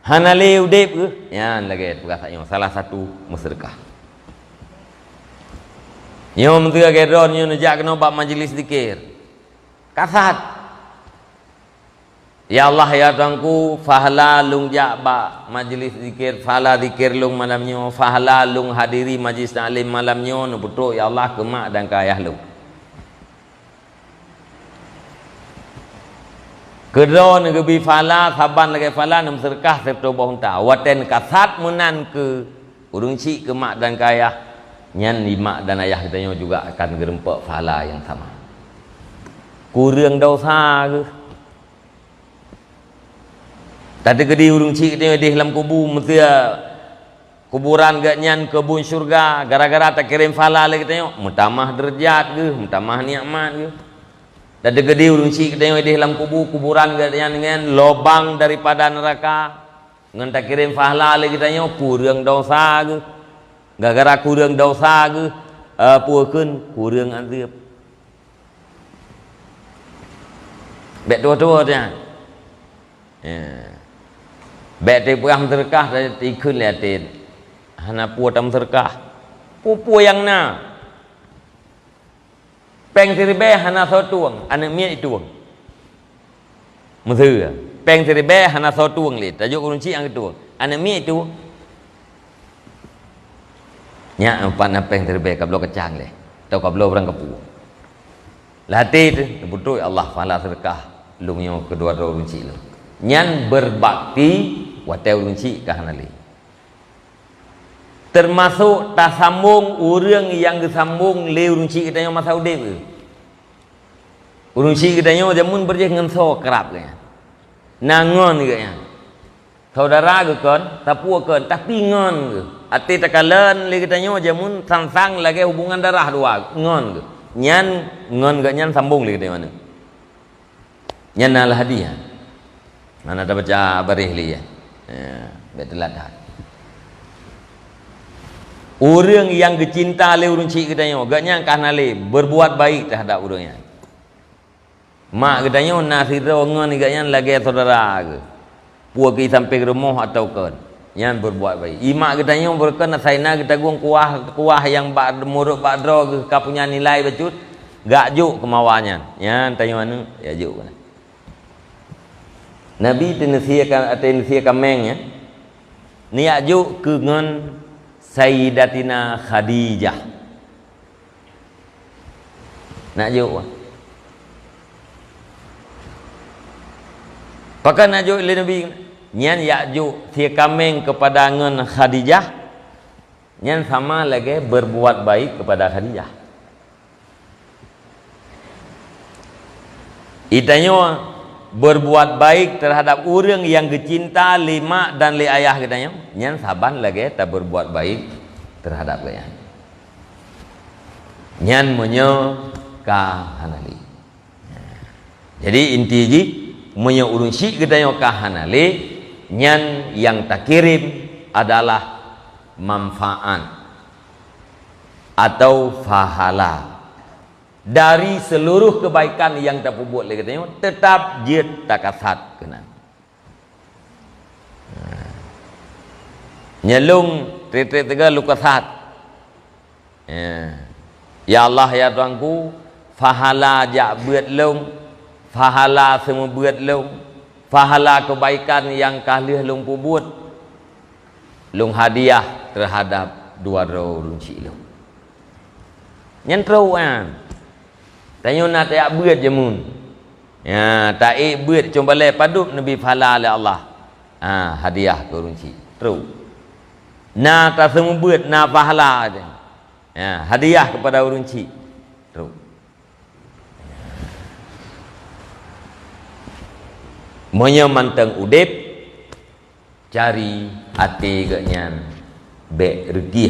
Hanale udip ke. Ya lagi perkataan salah satu musyrikah. Yo musuh geron yo nejak kena bab majlis zikir. Kasat. Ya Allah ya Tuhanku fahala lung jak ba majlis zikir fahala zikir lung malamnya fahala lung hadiri majlis taklim malamnya nu putruk ya Allah ke mak dan ke ayah lung kedon ke bi fahala saban lagi fahala nam sedekah serta bohong ta waten kasat munan ke urung cik ke mak dan ke ayah nyan ni mak dan ayah kita juga akan gerempak fahala yang sama kurang dosa ke tadi ke di urung cik dia di dalam kubu mesti kuburan gak nyan kebun syurga gara-gara tak kirim pahala lagi tengok mutamah derajat ke mutamah nikmat ke dan gede urung si tengok di dalam kuburan gak nyan dengan lobang daripada neraka ngan tak kirim pahala lagi tengok kurang dosa ke gara-gara kurang dosa ke puakeun kurang azab bet tua-tua dia bet te puang terkah dari ikun liatin hana pua tam terkah pua yang na peng tiribe hana so tuang anak mia itu muthu peng tiribe hana so tuang li tajuk kunci ang itu anak mia itu nya empat na peng tiribe kablo kecang le tau kablo orang kepu latih tu betul Allah pahala sedekah lungyo kedua kunci lu nyan berbakti wateu runci kahanali termasuk tak sambung urang yang gesambung le runci kita yang masa udip runci kita yang jamun berjeh ngenso kerap ke nangon ke ya saudara ke kan tapua kan tapi ngon ke ati takalan le kita yang jamun sangsang lagi hubungan darah dua ngon ke nyan ngon ke nyan sambung le kita mana nyan al hadiah mana ada baca barih li ya betul dah orang yang kecinta le urang cik katanya agaknya karena le berbuat baik terhadap orangnya mak katanya nasi rongan agaknya lagi saudara ke puagi sampai ke rumah atau kan yang berbuat baik imak katanya berken saina kita guang kuah yang murut badro ke punya nilai becut gak juk kemauannya yang tanya mana ya juk Nabi tensiakan mengnya niat juk ke ngan Sayyidatina Khadijah nak juk pakai nak juk le Nabi nyan yak juk sia kameng kepada ngan Khadijah nyan sama lagi berbuat baik kepada Khadijah itanya berbuat baik terhadap orang yang kecinta lima dan li ayah katanya nyan saban lagi tak berbuat baik terhadap ayah nyan menyo kahanali jadi inti ji menyo urun syik katanya kahanali nyan yang tak kirim adalah manfaat atau pahala dari seluruh kebaikan yang tak buat lagi katanya tetap dia tak kasat kena nyelung tret-tret tega luka sat ya Allah ya Tuanku pahala jak buat long pahala semua buat long pahala kebaikan yang kalih long buat long hadiah terhadap dua runci long nyentrau tanya nak tak buat jamun ya tak buat cuma le paduk nabi pahala oleh Allah hadiah ke runci terus na tak semua buat na pahala aja ya hadiah kepada runci terus monya manteng udip cari ati gaknya be rezeki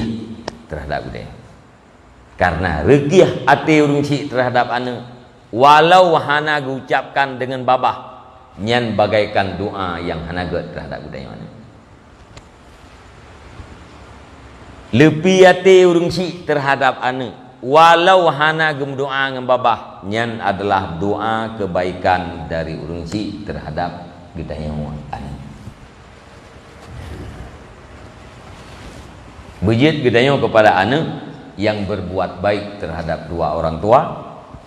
terhadap udip karena rezeki hati urung cik terhadap anak walau hana ucapkan dengan babah nyan bagaikan doa yang hana get terhadap budaya mana lebih hati urung cik terhadap anak walau hana gem doa dengan babah nyan adalah doa kebaikan dari urung cik terhadap budaya anak bejit budaya kepada anak yang berbuat baik terhadap dua orang tua,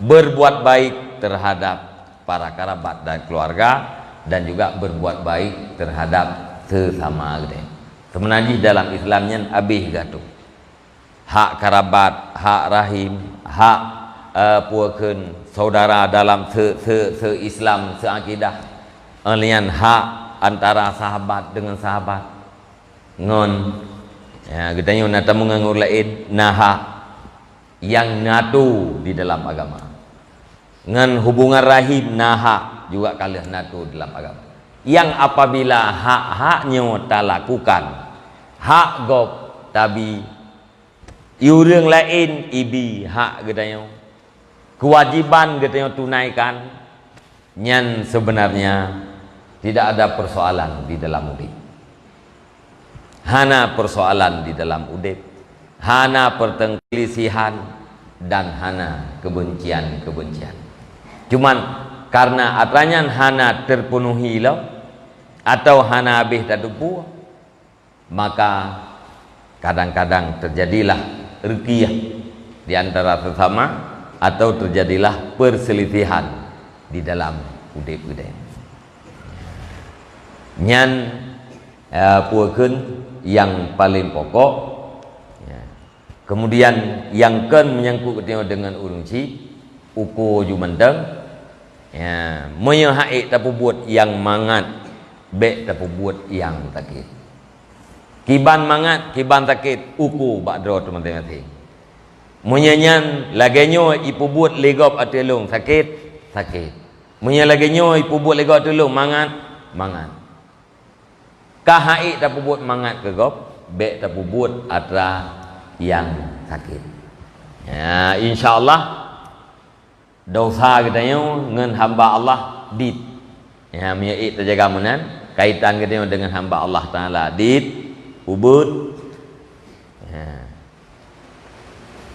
berbuat baik terhadap para kerabat dan keluarga, dan juga berbuat baik terhadap sesama gede. Sebenarnya dalam Islamnya abih gatu. Hak kerabat, hak rahim, hak puakeun saudara dalam se-Islam, se-akidah. Alian hak antara sahabat dengan sahabat. Ngon ya, kita nata mengangur lain naha yang natu di dalam agama. Ngan hubungan rahim naha juga kalian natu dalam agama. Yang apabila hak-haknya tak lakukan, hak gop tapi urang lain ibi hak gedayo kewajiban gedayo tunaikan nyan sebenarnya tidak ada persoalan di dalam udip. Hana persoalan di dalam udip, hana pertelisihan dan hana kebencian-kebencian. Cuman karena atranyan hana terpenuhi lo atau hana habis tadupu, maka kadang-kadang terjadilah rikiyah di antara sesama atau terjadilah perselisihan di dalam udip-udip. Nyan puakeun yang paling pokok ya. Kemudian yang ken menyangkut dengan urungci uku jumandang ya, menyahai tapi buat yang mangat be tapi buat yang sakit kiban mangat kiban sakit uku bakdro teman-teman menyanyan lagenyo ipu buat legop atelung sakit sakit munya lagenyo ipu buat legop atelung mangat mangat kahai tapi buat mangat ke gop be tapi buat atra yang sakit ya, insyaallah dosa katanya ngan hamba Allah dit ya miai terjaga menan kaitan katanya dengan hamba Allah taala dit ubud ya.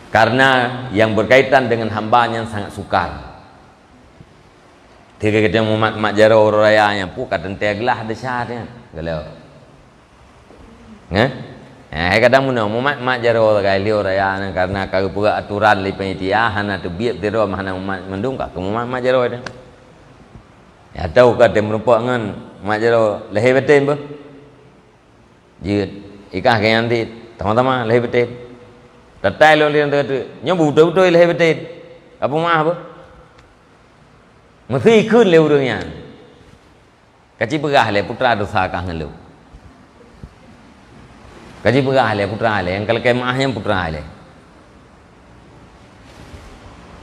Karena yang berkaitan dengan hambanya sangat sukar tiga katanya mak jaro rayanya pu kadang teglah desatnya galau kadang muna mak jaro gai liu raya karena kagak pula aturan li panitia hana tu biap tiro hana mendung ka mak jaro ada ya tahu ka tem rupa ngan mak jaro lehe betin be jit ikah ke nanti tama-tama lehe betin tatai lo lian tu nyobu betul-betul lehe betin apa mah be mesti kun le urangnya kaci pegah le putra dosa kah ngelu kaji pegah le putra le yang kalau kemahnya putra le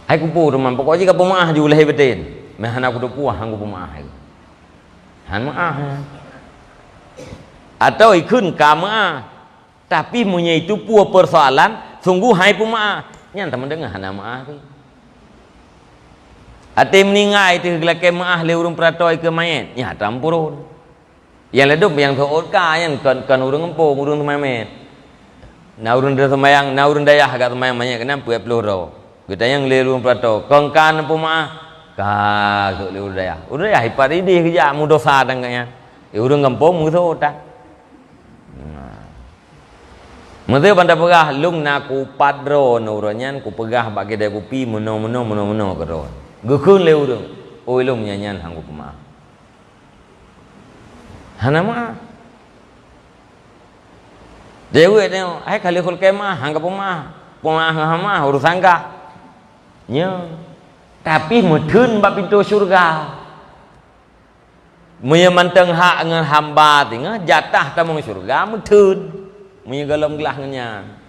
hai kupu teman pokok jika pemah ju lehe betin mehana aku puah hang pemah han maah atau ikun kama tapi punya itu puah persoalan sungguh hai pemah nyan teman dengar hana maah tu ate meningai tu kalau kemah le urung pratoi ke mayat nya tampurun yang ledup yang terotka yang kan urang empung urang temamet na urang dah semayang na urang dayah agak semayang banyak kena puep loro kita yang lelung prato kongkan puma ka sok le urang dayah hipat ide kerja mu dosa tangkanya urang kampung mu sota mesti pandai pegah lung na ku padro no uranyan ku pegah bagi dai kopi meno kero gukun le urang oi lung nyanyan hang ku puma hana mah dewe tengok ai kali kul kemah hangga pemah hama urusan ka nya tapi mudun bab pintu syurga munya manteng hak dengan hamba tinggal jatah tamung syurga mudun munya galom gelah ngan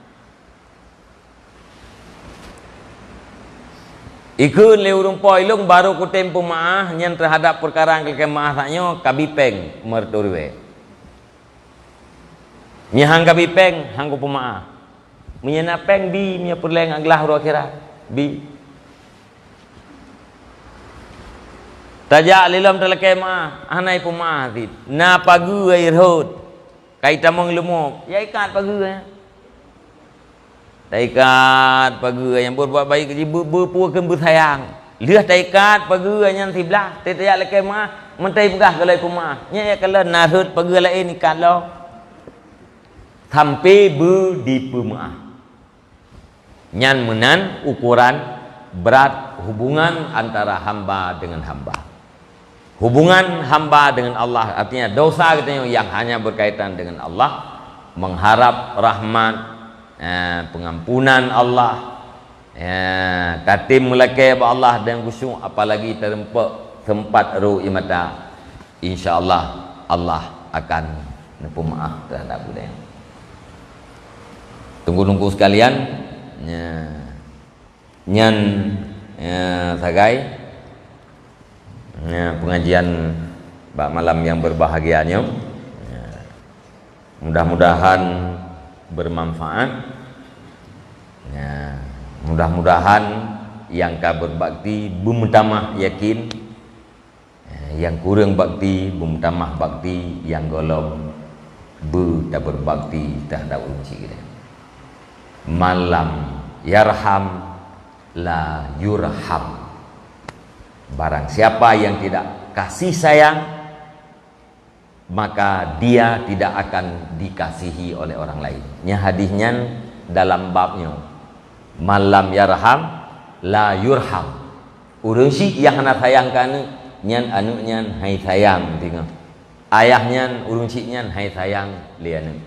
ikun le urung poilung baru ku tempo maah nyan terhadap perkara ke kemah saknyo kabipeng merturwe nyahang kabipeng hang ku pemaah menyana peng bi nya perleng aglah ro akhirat bi tajak lilam tele kemah anai pemaah tit na pagu air hot kaitan mong lumo ya ikat pagu taikat pagi yang berbuat baik ji berpuakeun bersayang liah taikat pagi yang siblah tetaya leke mah mentai pegah galai kumah nya ya kala narut pagi lain ikat lo sampai ber di pemaah nyan menan ukuran berat hubungan antara hamba dengan hamba hubungan hamba dengan Allah artinya dosa katanya yang hanya berkaitan dengan Allah mengharap rahmat pengampunan Allah katim melake Allah dan khusyuk apalagi terempak tempat ruh imata insyaallah Allah akan pemaaf terhadap budaya tunggu-tunggu sekalian nyan sagai pengajian malam yang berbahagianya Mudah-mudahan bermanfaat. Ya, mudah-mudahan yang ka berbakti bumutamah yakin, yang kurang bakti bumutamah bakti, yang golong tak berbakti terhadap urunci kita. Malam yarham la yurham. Barang siapa yang tidak kasih sayang, maka dia tidak akan dikasihi oleh orang lain. Nya hadisnya dalam babnya malam yarham la yurham. Urang si yang hendak sayangkan nyan anu nyan hai sayang tinggal. Ayahnya urang si nyan hai sayang lian.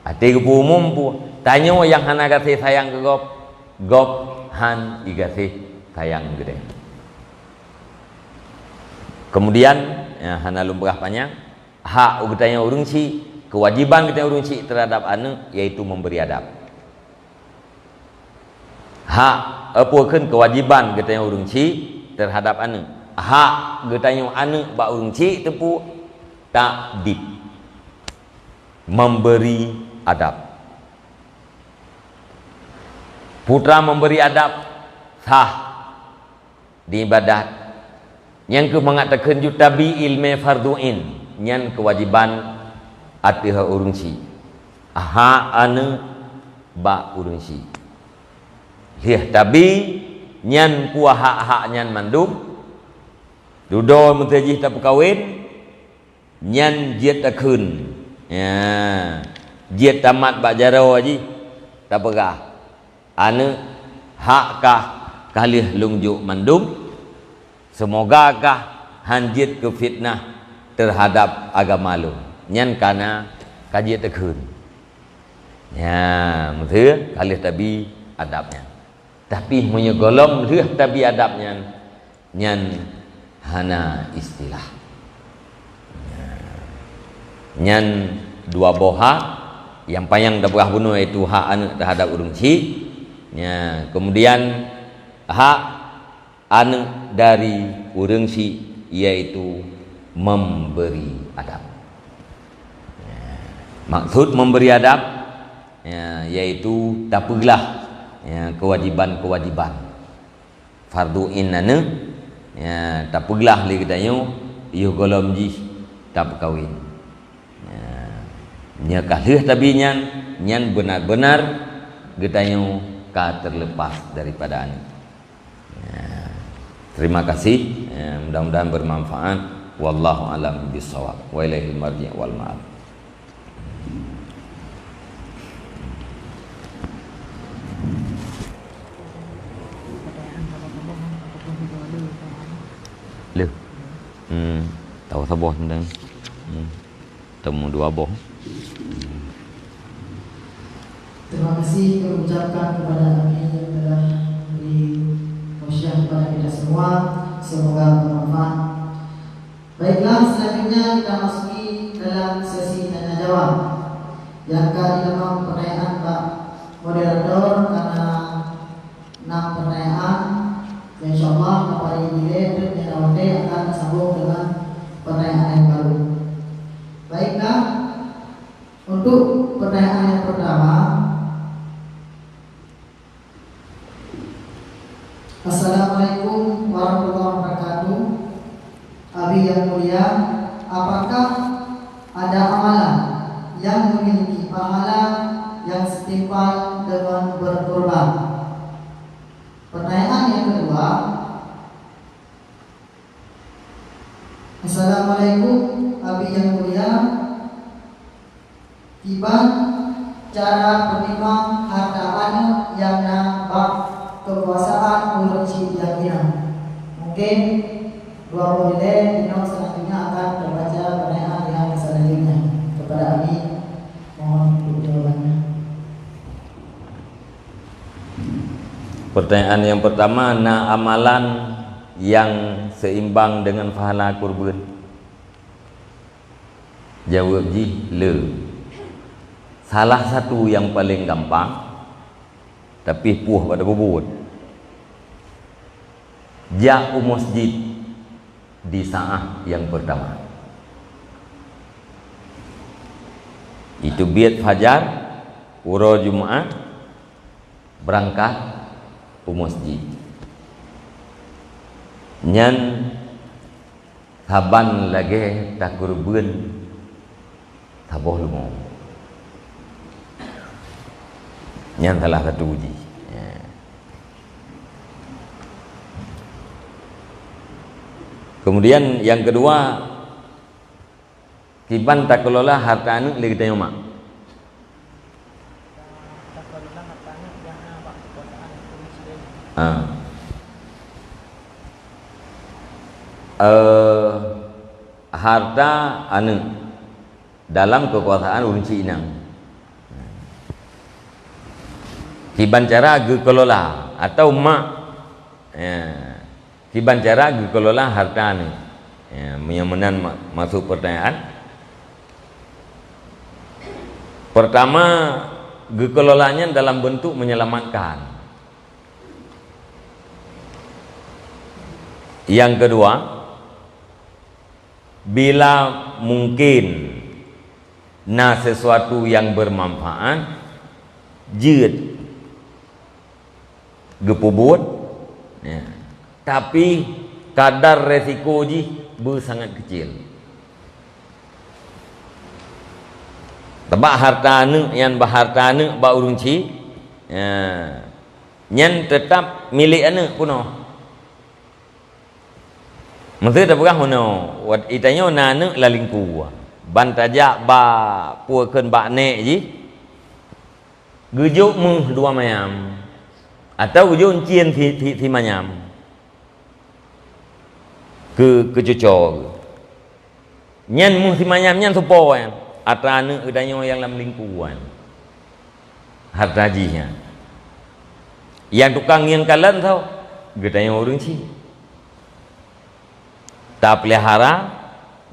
Ate ke umum pu tanya yang hendak kasih sayang ke gop han igasi sayang gede. Kemudian ya hana lumrah panjang hak bertanya urang si, kewajiban kita urang si terhadap anak yaitu memberi adab. Hak apakeun kewajiban kita urang si terhadap anak. Hak bertanya anak ba urang si tepu takdib, memberi adab. Putra memberi adab sah di ibadat. Yang ke mengatakan jutabi ilme farduin, nyan kewajiban atiha urungsi. Aha ane ba urungsi. Liah tabi nyan puah hak-hak nyan mandum. Dudo mutajih tak kawin, nyan jiat takun. Ya, jiat tamat bak jaro aji tak pegah. Ane hak kah kalih lungjuk mandum. Semogakah hanjit ke fitnah terhadap agama lu nyan kana kaji tekun ya mesti kalih tabi adabnya tapi menyegolong dia tabi adabnya nyan hana istilah nyan dua boha yang payang dabrah bunuh itu hak anak terhadap urungci ya kemudian hak anak dari urang si yaitu memberi adab. Ya, maksud memberi adab ya, yaitu tapeglah ya, kewajiban-kewajiban farduin nana ya, tapeglah li katanya ieu golom ji tak kawin. Ya, nya kalih tabinya nyan benar-benar katanya ka terlepas daripada anu. Terima kasih, mudah-mudahan bermanfaat. Wallahu alam bisawab. Wa ilaihil marji' wal ma'ab. Leh. Tahu saboh tentang temu dua boh. Terima kasih kami ucapkan kepada kami yang telah beri tausiah kepada kita semua, semoga bermanfaat. Baiklah, selanjutnya kita masuki dalam sesi tanya jawab. Yang dalam pertanyaan Pak Moderator karena 6 pertanyaan, insyaallah Bapak Ibu dan Nyawate akan sambung dengan pertanyaan yang baru. Baiklah, untuk pertanyaan yang pertama, Assalamualaikum warahmatullahi wabarakatuh. Abi yang mulia, apakah ada amalan yang memiliki pahala yang setimpal dengan berkorban? Pertanyaan yang kedua, Assalamualaikum Abi yang mulia, tiba cara pertimbangan harta anak yang nampak kekuasaan urunci yang ini. Mungkin 20 menit Dino selanjutnya akan membaca pertanyaan yang selanjutnya. Kepada Abi mohon untuk jawabannya. Pertanyaan yang pertama, na amalan yang seimbang dengan pahala kurban? Jawab ji le. Salah satu yang paling gampang tapi puh pada bubut. Ja'u masjid di saat yang pertama. Itu biat fajar, uro Jumat, berangkat ke masjid. Nyan saban lagi tak kurban taboh lumo. Nyan salah satu uji. Kemudian yang kedua, kiban tak kelola harta anu lagi tanya mak. Harta anu dalam kekuasaan urunci inang. Kiban cara kelola atau mak. Kiban cara kelola harta anu. Yang menan masuk pertanyaan. Pertama, kelolanya dalam bentuk menyelamatkan. Yang kedua, bila mungkin sesuatu yang bermanfaat, jid gepubut, tapi kadar resiko sangat kecil. Tebak harta anu yang baharta anu ba urunci, nyan tetap milik anu kuno. Maksud tak berah kuno. Wat itanya anu lalingku. Ban tajak ba puakeun ba nek ji. Gejuk mu dua mayam. Atau gejuk cien thi mayam. Ke cucok. Nyan mu thi mayam nyan supo kan. Atau anu udahnya yang dalam lingkungan harta jinya yang tukang yang kalian tahu gedanya orang sih tak pelihara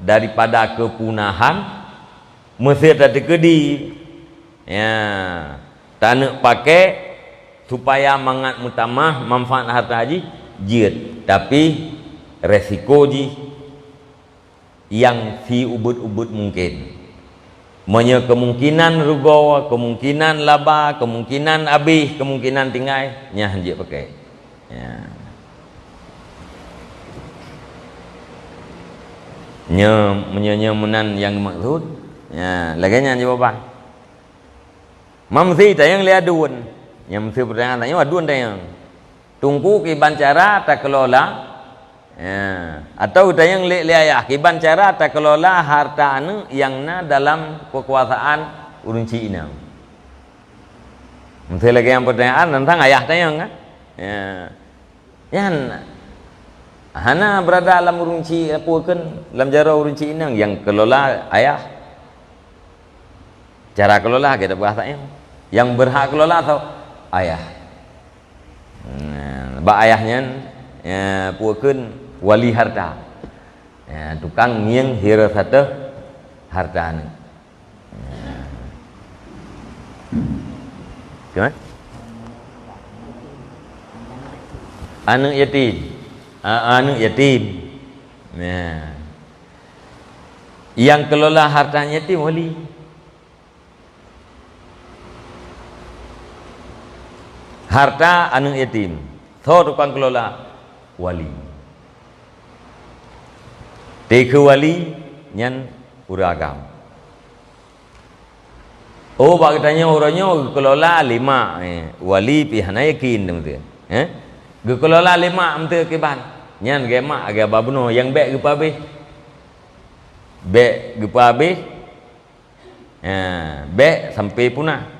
daripada kepunahan mesti ada kedi ya tak pakai supaya mangat mutamah manfaat harta haji jid tapi resiko ji yang si ubud-ubud mungkin. Manya kemungkinan rugo, kemungkinan laba, kemungkinan habis, kemungkinan tinggal, nya hanjik pakai. Ya. Nya menan yang maksud. Ya, laganya jawaban. Mamsi tayang lihat duun. Yang mesti pertanyaan tanya duun tayang. Tunggu kiban cara tak kelola. Ya. Atau tayang liayah kiban cara tak kelola harta anu yang dalam kekuasaan urunci inang. Mesti lagi yang pertanyaan tentang ayah tayang kan? Ya. Yan hana berada dalam urunci apukeun dalam jara urunci inang yang kelola ayah. Cara kelola kita bahasanya. Yang berhak kelola atau ayah. Ba ayahnya ya puakeun wali harta ya, tukang ngieng hira satu harta ni ya. Anak yatim ya. Yang kelola hartanya yatim wali harta anak yatim so tukang kelola wali Teka wali nyan uragam. Oh bak tanya orangnya kelola 5 wali pihana yakin tu. Kelola 5 amte keban. Nyan gemak aga babno yang bek gepa habis. Bek gepa habis. Bek sampai punah.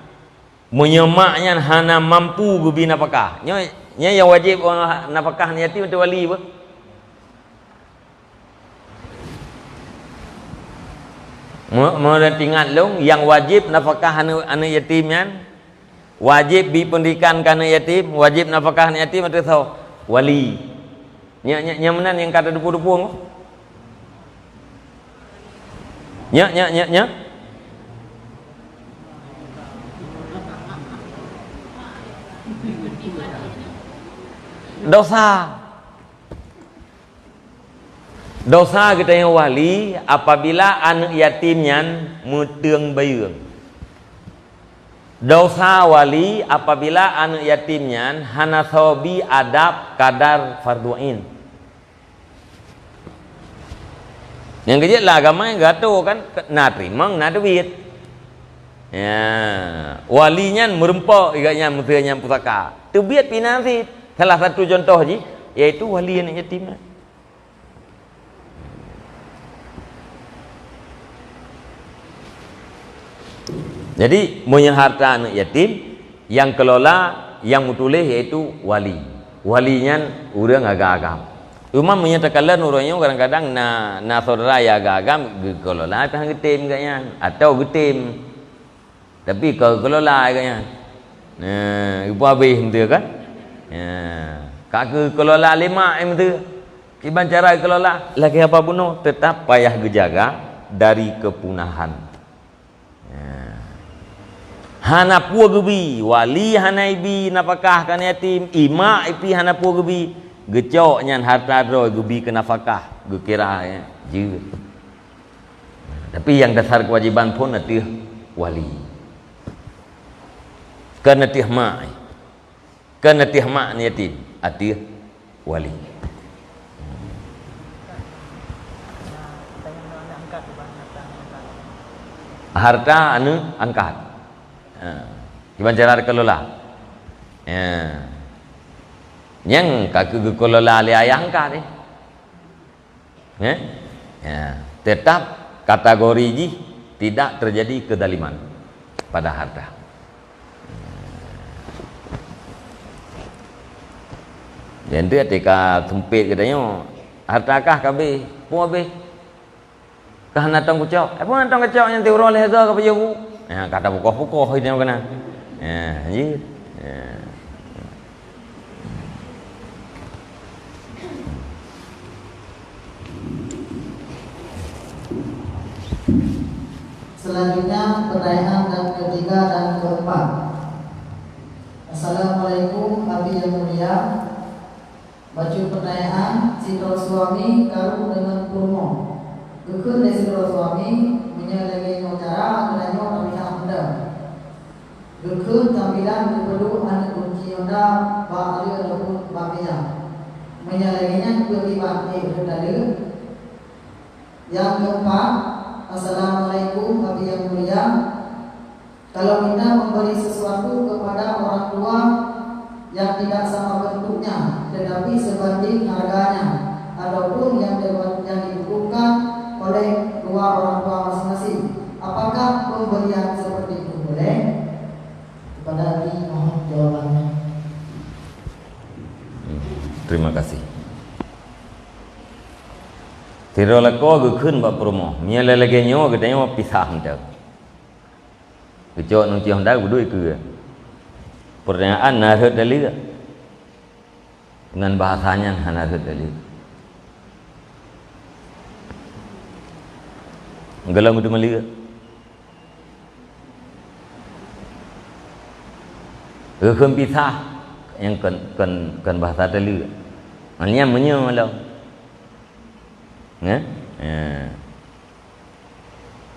Menyemaknya hana mampu gebi napakah. Nya yang wajib napakah ni yatim tu wali apa? Mereka tinggal long yang wajib nafkah anak yatimnya wajib bi pendidikan anak yatim wajib nafkah anak yatim atau tahu wali nya menan yang kata depu-depu nya dosa kita yang wali apabila anak yatimnya muteung bayung Dosa wali apabila anak yatimnya hana thobi adab kadar farduin. Yang kecil lah agama yang gato kan nak terima nak duit. Ya, walinya merempok igaknya mutianya pusaka. Duit pinasib. Salah satu contoh je yaitu wali anak yatim. Jadi punya harta anak yatim yang kelola yang mutulih yaitu wali. Walinya orang agak-agam. Umam menyatakan orangnya kadang-kadang na saudara ya agak-agam kelola tang getim gaknya atau getim. Tapi kelola gaknya. Nah, ibu habis betul kan? Ya. Kak kelola lima betul. Iban cara kelola lagi apa bunuh tetap payah gejaga dari kepunahan. Hana pua gebi wali hana ibi nafkah kan yatim ima ipi hana pua gebi gecok nyan harta roy gebi ke nafkah gekira ya je. Tapi yang dasar kewajiban pun natih wali kan natih mak ni yatim atih wali. Harta anu angkat gimana cara kelola? Ya. Yang kaki kelola le ayah angkat ni. Ya. Tetap kategori ji tidak terjadi kedaliman pada harta. Dan dia ketika sempit katanya hartakah kabe pun habis. Kah natang kucok. Apa natang kucok yang tiurol harga ka payu. Ya, kata pukul-pukul ini kena. Ya, anjir. Ya. Selanjutnya pertanyaan yang ketiga dan keempat. Assalamualaikum Abi yang mulia. Baca pertanyaan si suami karu dengan purmo. Gekun dari si suami menyelagi cara adanya pihak anda. Gekun tampilan perlu anak kunci anda bagi ataupun baginya. Menyelaginya ketiba berdalil. Yang keempat, Assalamualaikum Abi yang mulia. Kalau kita memberi sesuatu kepada orang tua yang tidak sama bentuknya, tetapi sebanding harganya, ataupun yang dibutuhkan oleh dua orang tua masing-masing, apakah pemberian seperti itu boleh? Kepada Abi mohon jawabannya. Terima kasih. Tirola ko gekun ba promo, miala lagi nyo gedanya pisah hendak. Kecok nung ciong dah budui ke. Pertanyaan narhut dalil. Dengan bahasanya narhut dalil. Gelang udah melihat. Gekun pisah yang kan bahasa dalil. Maknanya menyo.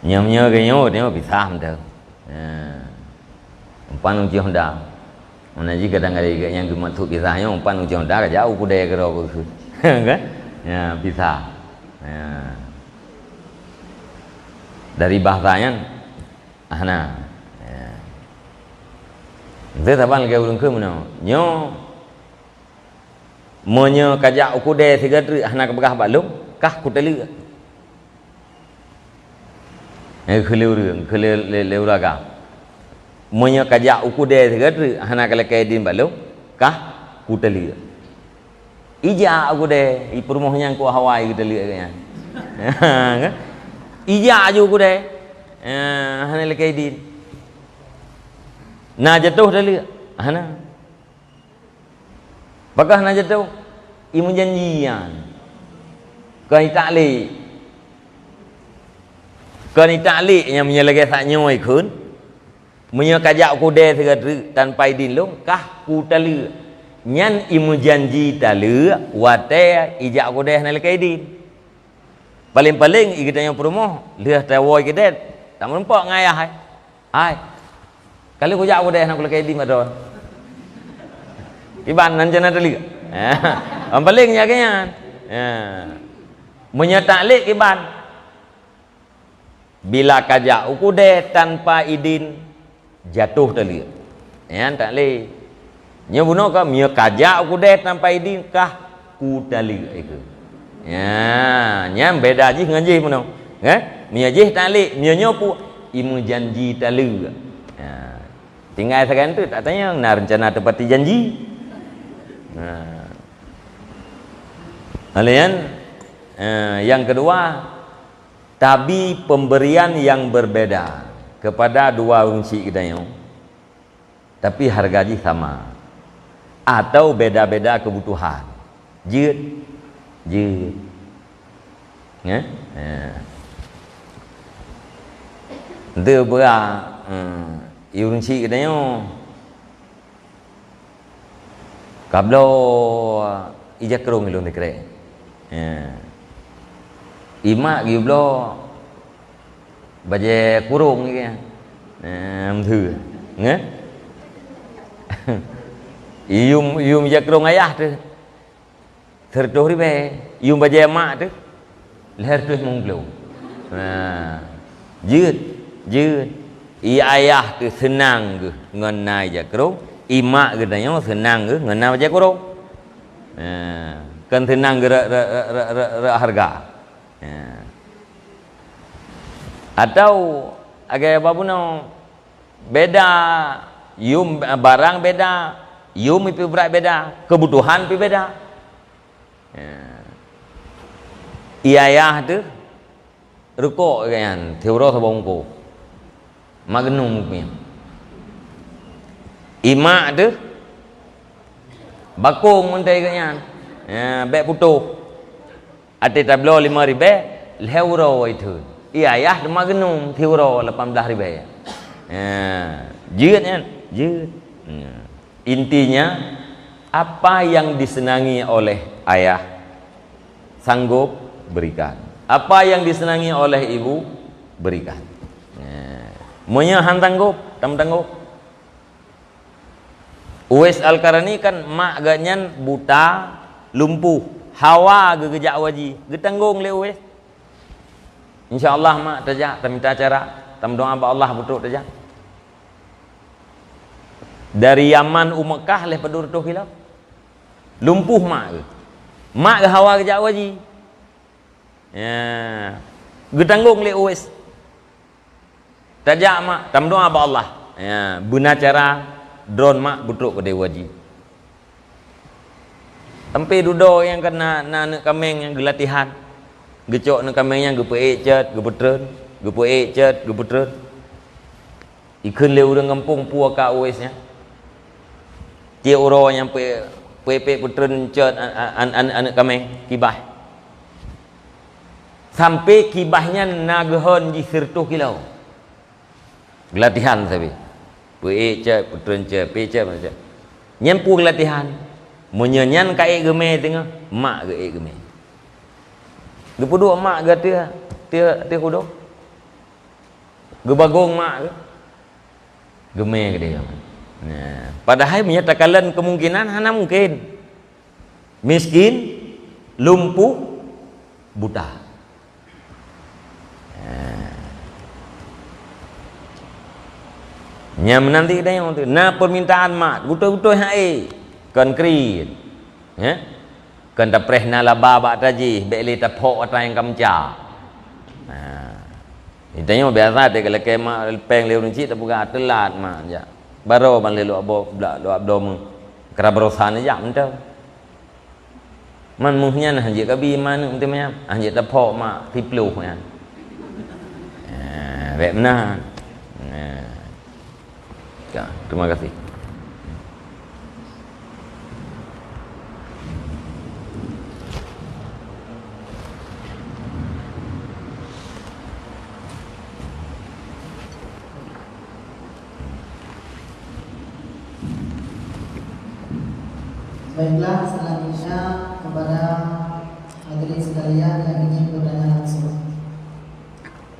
Nyam-nyam cái nhau dia bị tham được. Umpan uji Honda. Mana jika kadang-kadang yang dimaksud pisahnya umpan uji Honda jauh kuda ke roh ke. Kan? Ya, pisah. Ya. Dari bahasanya ahna. Ya. Dia taban ke ulun ke mana? Nyo monyo kajak kuda tiga tri ahna ke begah balung. Kah kuteli kheleuraga monya kaja ukude thegad hana kala kaidin balu kah kuteli ija akude I permohnya ku hawai kuteli kaya ija aju kude hana le kaidin na jatuh tali hana bakah na jatuh imun janjian Kani ta'li yang menyelagai saknya ikun menyakajak kuda segera tanpa idin long kah ku tali nyan imu janji tali wate ijak kuda nalika idin paling-paling ikitanya promo lihat tawoi kita tak nampak ngayah hai Kalau kujak aku deh nak kula kedi madon. Iban nan jana tali. Am paling nyaknya. Menyetalik iban. Bila kajak uku deh tanpa idin jatuh tali. Ya tak le. Nya buno ka mia kajak uku deh tanpa idin kah ku tali itu. Ya, nya beda je dengan je buno. Mia je tali, mia nyopu imu janji tali. Ya. Tinggal sekarang tu tak tanya nak rencana tepati janji. Kalian yang kedua, tabi pemberian yang berbeda kepada dua unsi kita yang, tapi harganya sama atau beda-beda kebutuhan. Jut, ya, itu berat. Unsi kita yang kablo ija kerong ilon dekre. Ima giblo baje kurung gitu. Thử. Nghe? Ium ija kerong ayah tu. Terdoh ribe. Ium baje mak tu. Leher tu munglo. Jut. I ayah tu senang ke ngenai ija kerong. Imak gedanya senang ke ngena baca kurung. Kan senang ke harga. Atau agak apa pun beda, yum barang beda, yum itu berat beda, kebutuhan itu beda. Iayah tu rukuk kan, teuro sabongko, magnum punya. Imak tu bakung muntai kanyan. Bek putuh. Ate tablo 5,000, €1 itu. Ayah tu magnum €1 18,000. Jeut kan? Jeut. Intinya apa yang disenangi oleh ayah sanggup berikan. Apa yang disenangi oleh ibu berikan. Monya han tanggup, tam tanggup. Uwais Al-Qarani kan mak ganyan buta, lumpuh, hawa gegejak waji, getanggung le Uwais. Insyaallah mak tajak, tam minta cara, tam doa ba Allah betul tajak. Dari Yaman Mekah le pedur tu hilang. Lumpuh mak ke. Mak ke hawa gejak waji. Ya. Getanggung le Uwais. Tajak mak, tam doa ba Allah. Ya, guna cara drone mak butruk ke dewaji. Sampai dudo yang kena nak kameng yang gelatihan. Gecok nak kameng yang gepe cet, gepetren, gepe cet, gepetren. Ikun le urang kampung puak ka Uwaisnya. Dia orang yang pe putren cet an kameng kibah. Sampai kibahnya nagehon di 100 kilo. Gelatihan sabi. Pece putren ce pece macam nyempu latihan menyanyan kai geme tengah mak ge geme ge pudu mak ge tia kudo ge bagong mak ge geme ge dia. Nah padahal menyatakan kemungkinan hana mungkin miskin lumpuh buta. Nya menanti kita yang tu, na permintaan mak, betul-betul hai, konkret, ya, kan tak pernah laba bak taji, beli tak pok atau yang kamca. Itu yang biasa dek kalau kemak peng leu nci tak buka telat mak, ya, baru ban lelu abo abdom, kerabarosan aja, mentau. Man muhnya nah je kabi mana untuk macam, je tak pok mak tipluh ya, baik mana. Ya, terima kasih. Baiklah, selanjutnya kepada hadirin sekalian yang ingin bertanya langsung.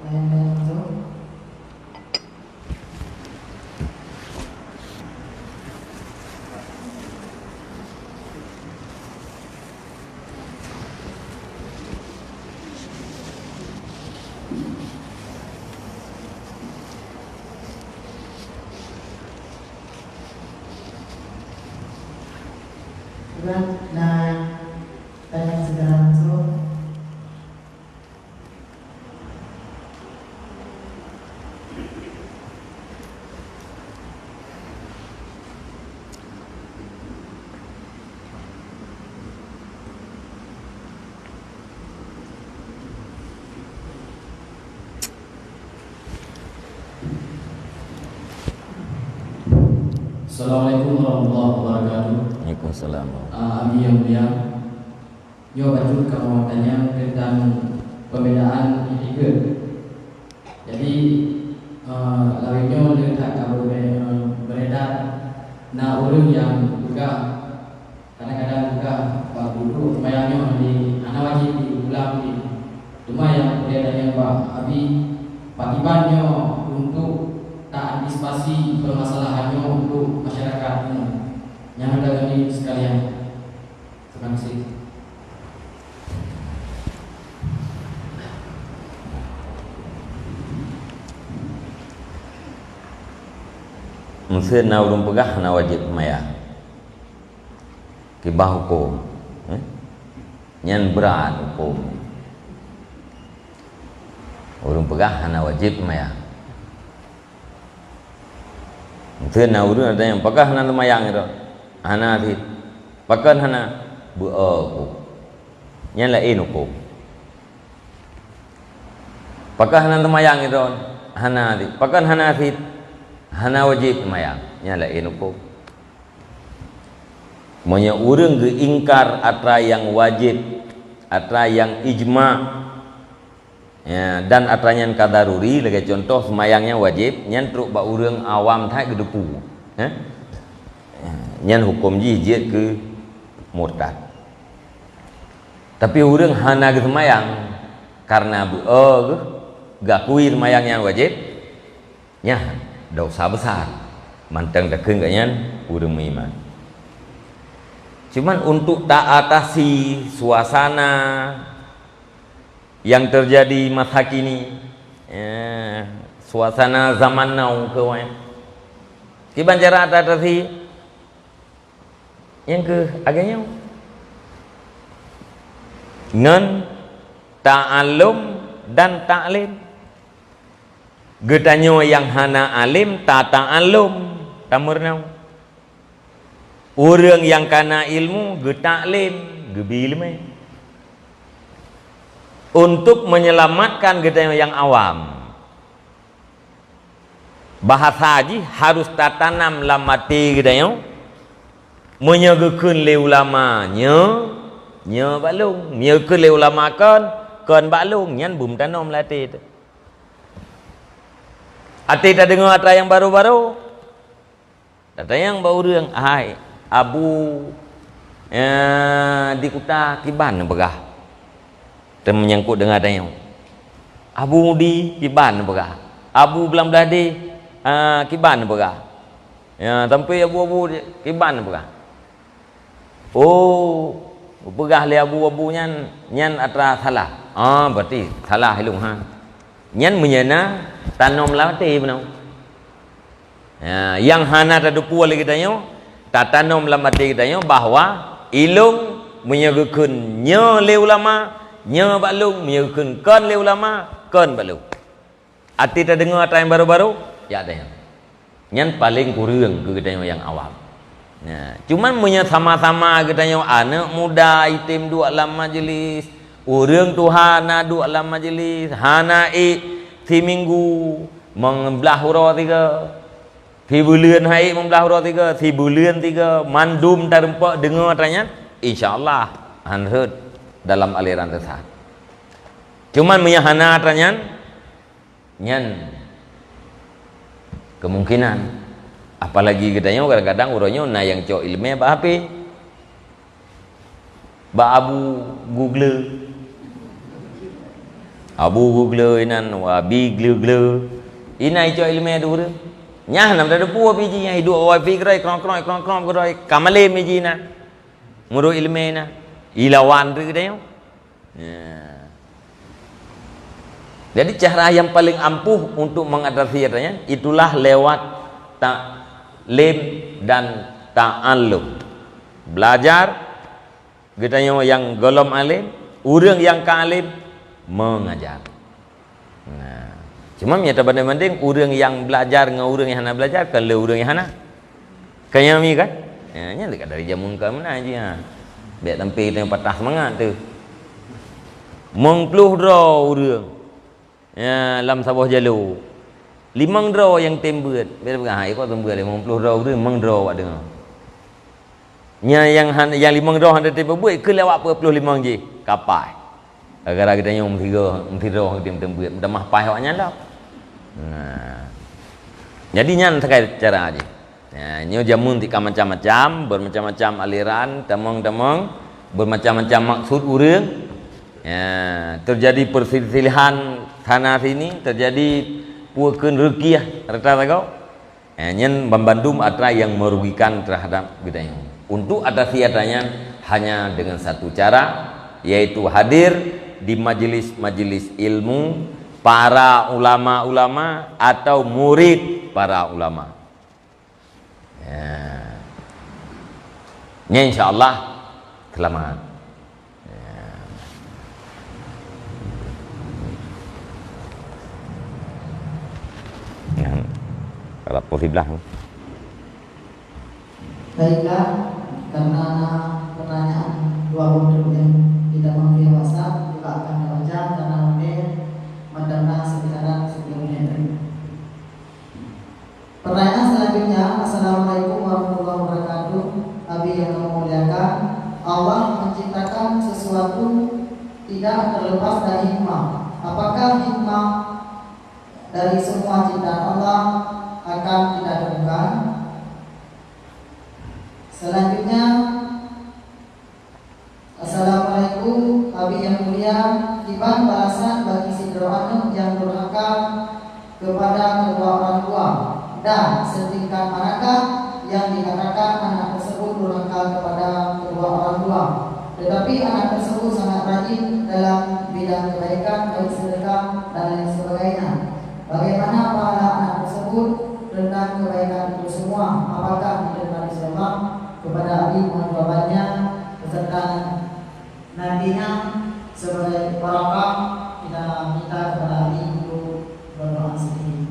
Tanya langsung. Nah, tanya secara langsung. Assalamualaikum warahmatullahi wabarakatuh. Waalaikumsalam. Abi yang mulia, yo baju kalau tanya tentang perbedaan tiga. Jadi lainnya letak kalau beredar, nah orang yang juga kadang-kadang juga waktu itu bayangnya di anak wajib diulang di cuma yang beredar yang Abi patibannya untuk tak antisipasi permasalahannya untuk masyarakat yang ada ini sekalian. Terima kasih. Mesti na urung pegah na wajib maya. Kibah hukum. Nyan berat hukum. Urung pegah na wajib maya. Mesti na urung ada yang pegah na mayang itu. Hana thịt pakan hana bữa hukum. Nyan lain hukum. Pakan hana mayang itu hana thịt. Pakan hana thịt hana wajib mayang. Nyan lain hukum. Monya urang ge ingkar atra yang wajib, atra yang ijma, ya, dan atra yang kadaruri. Lagi contoh semayangnya wajib, nyan truk ba urang awam thai gedepu, nyan hukum jijit ke murtad. Tapi urang hana ge semayang karena ge gakui semayang yang wajib, nya dosa besar. Manteng dakeun ka nyan urang beriman. Cuman untuk tak atasi suasana yang terjadi masa kini, suasana zaman now kawan, kiban cara atasi yang ke agaknya ngan ta'allum dan ta'lim. Getanyo yang hana alim ta ta'allum tamurnau. Orang yang kana ilmu ge taklim ge bilme untuk menyelamatkan kita yang awam. Bahasa haji harus tatanam lamati kita yang menyegekeun le ulama nya balung menyegekeun le ulama kan balung nyan bum tanom latih. Ati tak dengar atra yang baru-baru. Data yang baru yang ai Abu di Kuta Kiban begah. Dan menyangkut dengan adanya Abu di Kiban begah. Abu belam beladi Kiban begah. Ya, sampai abu-abu Kiban begah. Oh, begah le abu-abu nyan atra salah. Berarti salah hilung ha. Nyan menyana tanom lati benau. Ya, yang hana tadupu lagi tanya tatanum dalam hati kita bahwa ilung menyegukeun nya le ulama nya balung menyegukeun kan le ulama kan balung. Ati ta dengar ata yang baru-baru ya ada yang nyan paling kurang ke kita yang awam. Nah, cuman punya sama-sama kita yang anak muda itim dua dalam majlis, urang Tuhan dua dalam majlis, hana si minggu membelah hurau 3 Thi bulan hai membelah hurau 3 Thi bulan 3 mandum tarempak dengar tanya insyaallah anhud dalam aliran tersebut. Cuman menyahana tanya nyan kemungkinan apalagi katanya kadang-kadang urangnya na yang cok ilmu ba HP ba abu google inan wa bi google inai cok ilmu dulu nyah nam ada puwa biji yang hidup wifi gerai krong gerai kamale mijina muru ilmena ilawan tu dia. Jadi cara yang paling ampuh untuk mengatasi katanya itulah lewat taklim dan ta'allum. Belajar Kita yang golom alim, orang yang ka alim mengajar. Nah, cuma nyata banding orang yang belajar dengan orang yang hana belajar kan le orang yang hana. Kaya mi kan? Ya, nya dekat dari jamun ka mana aja ha. Biar tampil yang patah semangat tu. Mengpuluh draw orang. Ya, lam sabah jalur. 5 draw yang tembut. Biar bukan hai kau tembut 50 draw orang 5 draw awak dengar. Nya yang 5 draw handa tembut buat ke lewat 45 je. Kapai. Gara-gara kita nyom 3 draw tembut. Dah mah pai awak nyala. Nah. Jadi nyan sakai cara aja. Ya, nyo jamun tika macam-macam, bermacam-macam aliran, temong-temong, bermacam-macam maksud urang. Ya, terjadi perselisihan sana sini, terjadi puakeun rekiah rata kau. Ya, nyen membandum atra yang merugikan terhadap kita. Untuk atasi adanya hanya dengan satu cara, yaitu hadir di majelis-majelis ilmu para ulama-ulama atau murid para ulama. Ya, insyaallah selamat. Ya, kalau posiblah. Baiklah, karena pertanyaan 2 menit yang kita mengambil WhatsApp juga akan dibaca karena mengambil mendengar sekitaran 10 menit. Pertanyaan selanjutnya, Assalamualaikum warahmatullahi wabarakatuh. Abi yang memuliakan, Allah menciptakan sesuatu tidak terlepas dari hikmah. Apakah hikmah dari semua ciptaan Allah akan kita temukan? Selanjutnya, Assalamualaikum, Abi yang mulia, tiban balasan bagi si Fir'aun yang durhaka kepada kedua orang tua. Dan setingkat manakah yang dikatakan anak tersebut durhaka kepada kedua orang tua, tetapi anak tersebut sangat rajin dalam bidang kebaikan, baik sedekah dan lain sebagainya. Bagaimana pahala anak tersebut tentang kebaikan itu semua? Apakah diterima oleh Allah? Kepada Abi mohon jawabannya beserta nantinya sebagai barakah kita minta kepada Abi untuk berdoa sedikit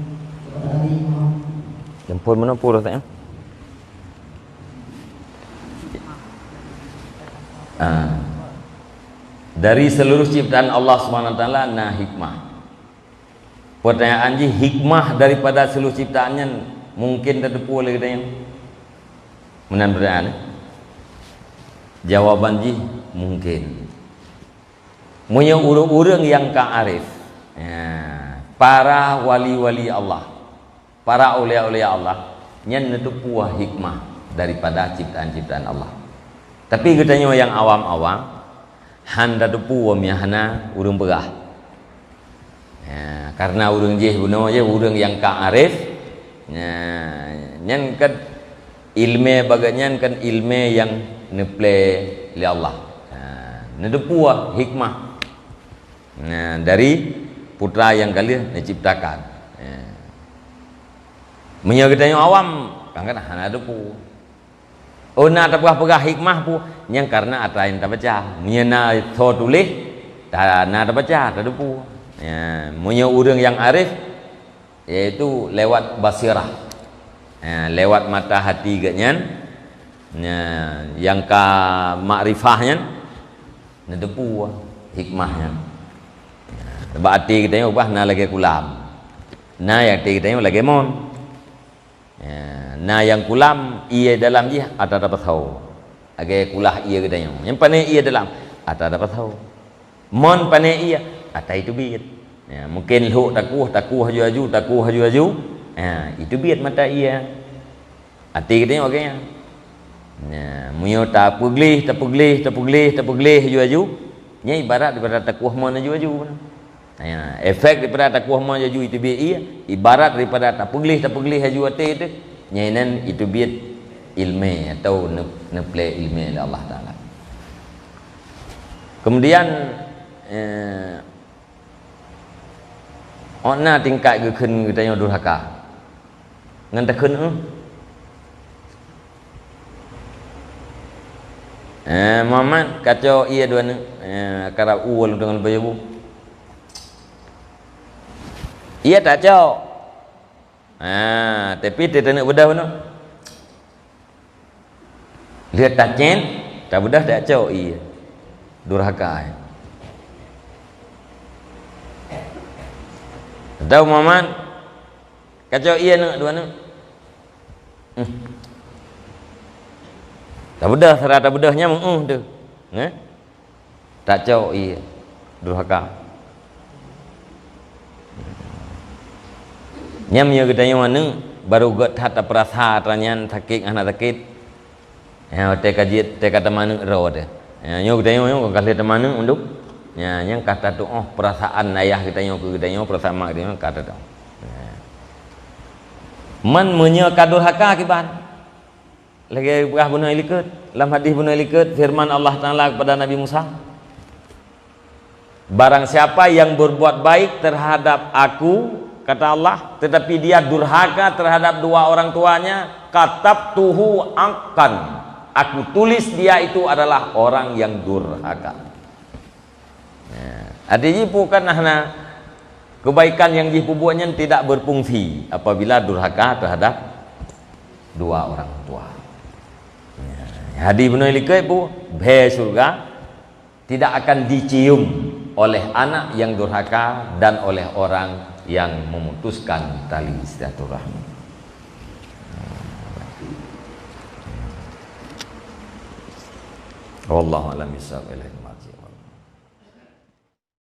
kepada Abi mohon. Jempol mana pun tak ya? Dari seluruh ciptaan Allah SWT nah hikmah. Pertanyaan ji hikmah daripada seluruh ciptaannya mungkin terdepu oleh kita yang menan pertanyaan. Jawaban ji mungkin. Punya urang-urang yang ka'arif, ya, para wali-wali Allah, para ulia-ulia Allah, nyen itu puah hikmah daripada ciptaan-ciptaan Allah. Tapi katanya yang awam-awam, handa depu miahna urang begah. Ya, karena urang je buno je urang yang ka'arif, ya, nyen kan ilmu baganyan kan ilmu yang neple li Allah. Ya, depu hikmah. Nah, dari putra yang kalian diciptakan. Ya. Menyo kita yang awam, kan hana depu. Oh na tapah-pegah hikmah pu yang karena atrain tak baca. Menyena tho tulis tak na tak baca tak depu. Ya, menyo urang yang arif yaitu lewat basirah. Ya, lewat mata hati ganyan. Ya, yang ka makrifahnya na depu hikmahnya. Sebab hati kita yang ubah na lagi kulam. Na yang hati kita yang lagi mon. Ya, na yang kulam ia dalam dia ada dapat tahu. Agai kulah ia kita yang. Yang pane ia dalam ada dapat tahu. Mon pane ia ada itu biat. Ya, mungkin lu takuh haju. Ya, itu biat mata ia. Hati kita yang okey. Ya, munyo tak puglih haju. Nya ibarat daripada takuh mon haju. Ya, efek daripada takuh mon haju itu biat ia, ibarat daripada tak puglih haju hati itu. Nyainan itu biat ilmu atau neple ilmu Allah Taala. Kemudian ona tingkat ke keun kita yang durhaka. Ngan tak keun Muhammad kacau ia dua ni karab uwal dengan bayu. Ia tak cau. Tapi dia tak nak bedah mana. Lihat tak cen, tak bedah tak cau ia. Durhaka. Tahu Muhammad kacau ia nak dua ni. Tak bedah, serata bedahnya tu. Tak cau ia. Durhaka. Nyamnya gedanya mana baru got hata perasa tranyan sakit anak sakit. Te kaji te kata mana ro de. Nyo gedanya nyo kali te mana unduk. Yang kata tu perasaan ayah kita nyo ke gedanya perasaan mak dia kata tu. Man menye kadurhaka kiban. Lagi belah bunuh ilikut. Dalam hadis bunuh ilikut firman Allah Taala kepada Nabi Musa. Barang siapa yang berbuat baik terhadap aku, kata Allah, tetapi dia durhaka terhadap dua orang tuanya, katabtuhu akan, aku tulis dia itu adalah orang yang durhaka. Artinya bukan hanya kebaikan yang diperbuatnya tidak berfungsi apabila durhaka terhadap dua orang tua. Hadis benar likai bu, be surga tidak akan dicium oleh anak yang durhaka dan oleh orang yang memutuskan tali silaturahmi. Wallahu a'lam bishawab.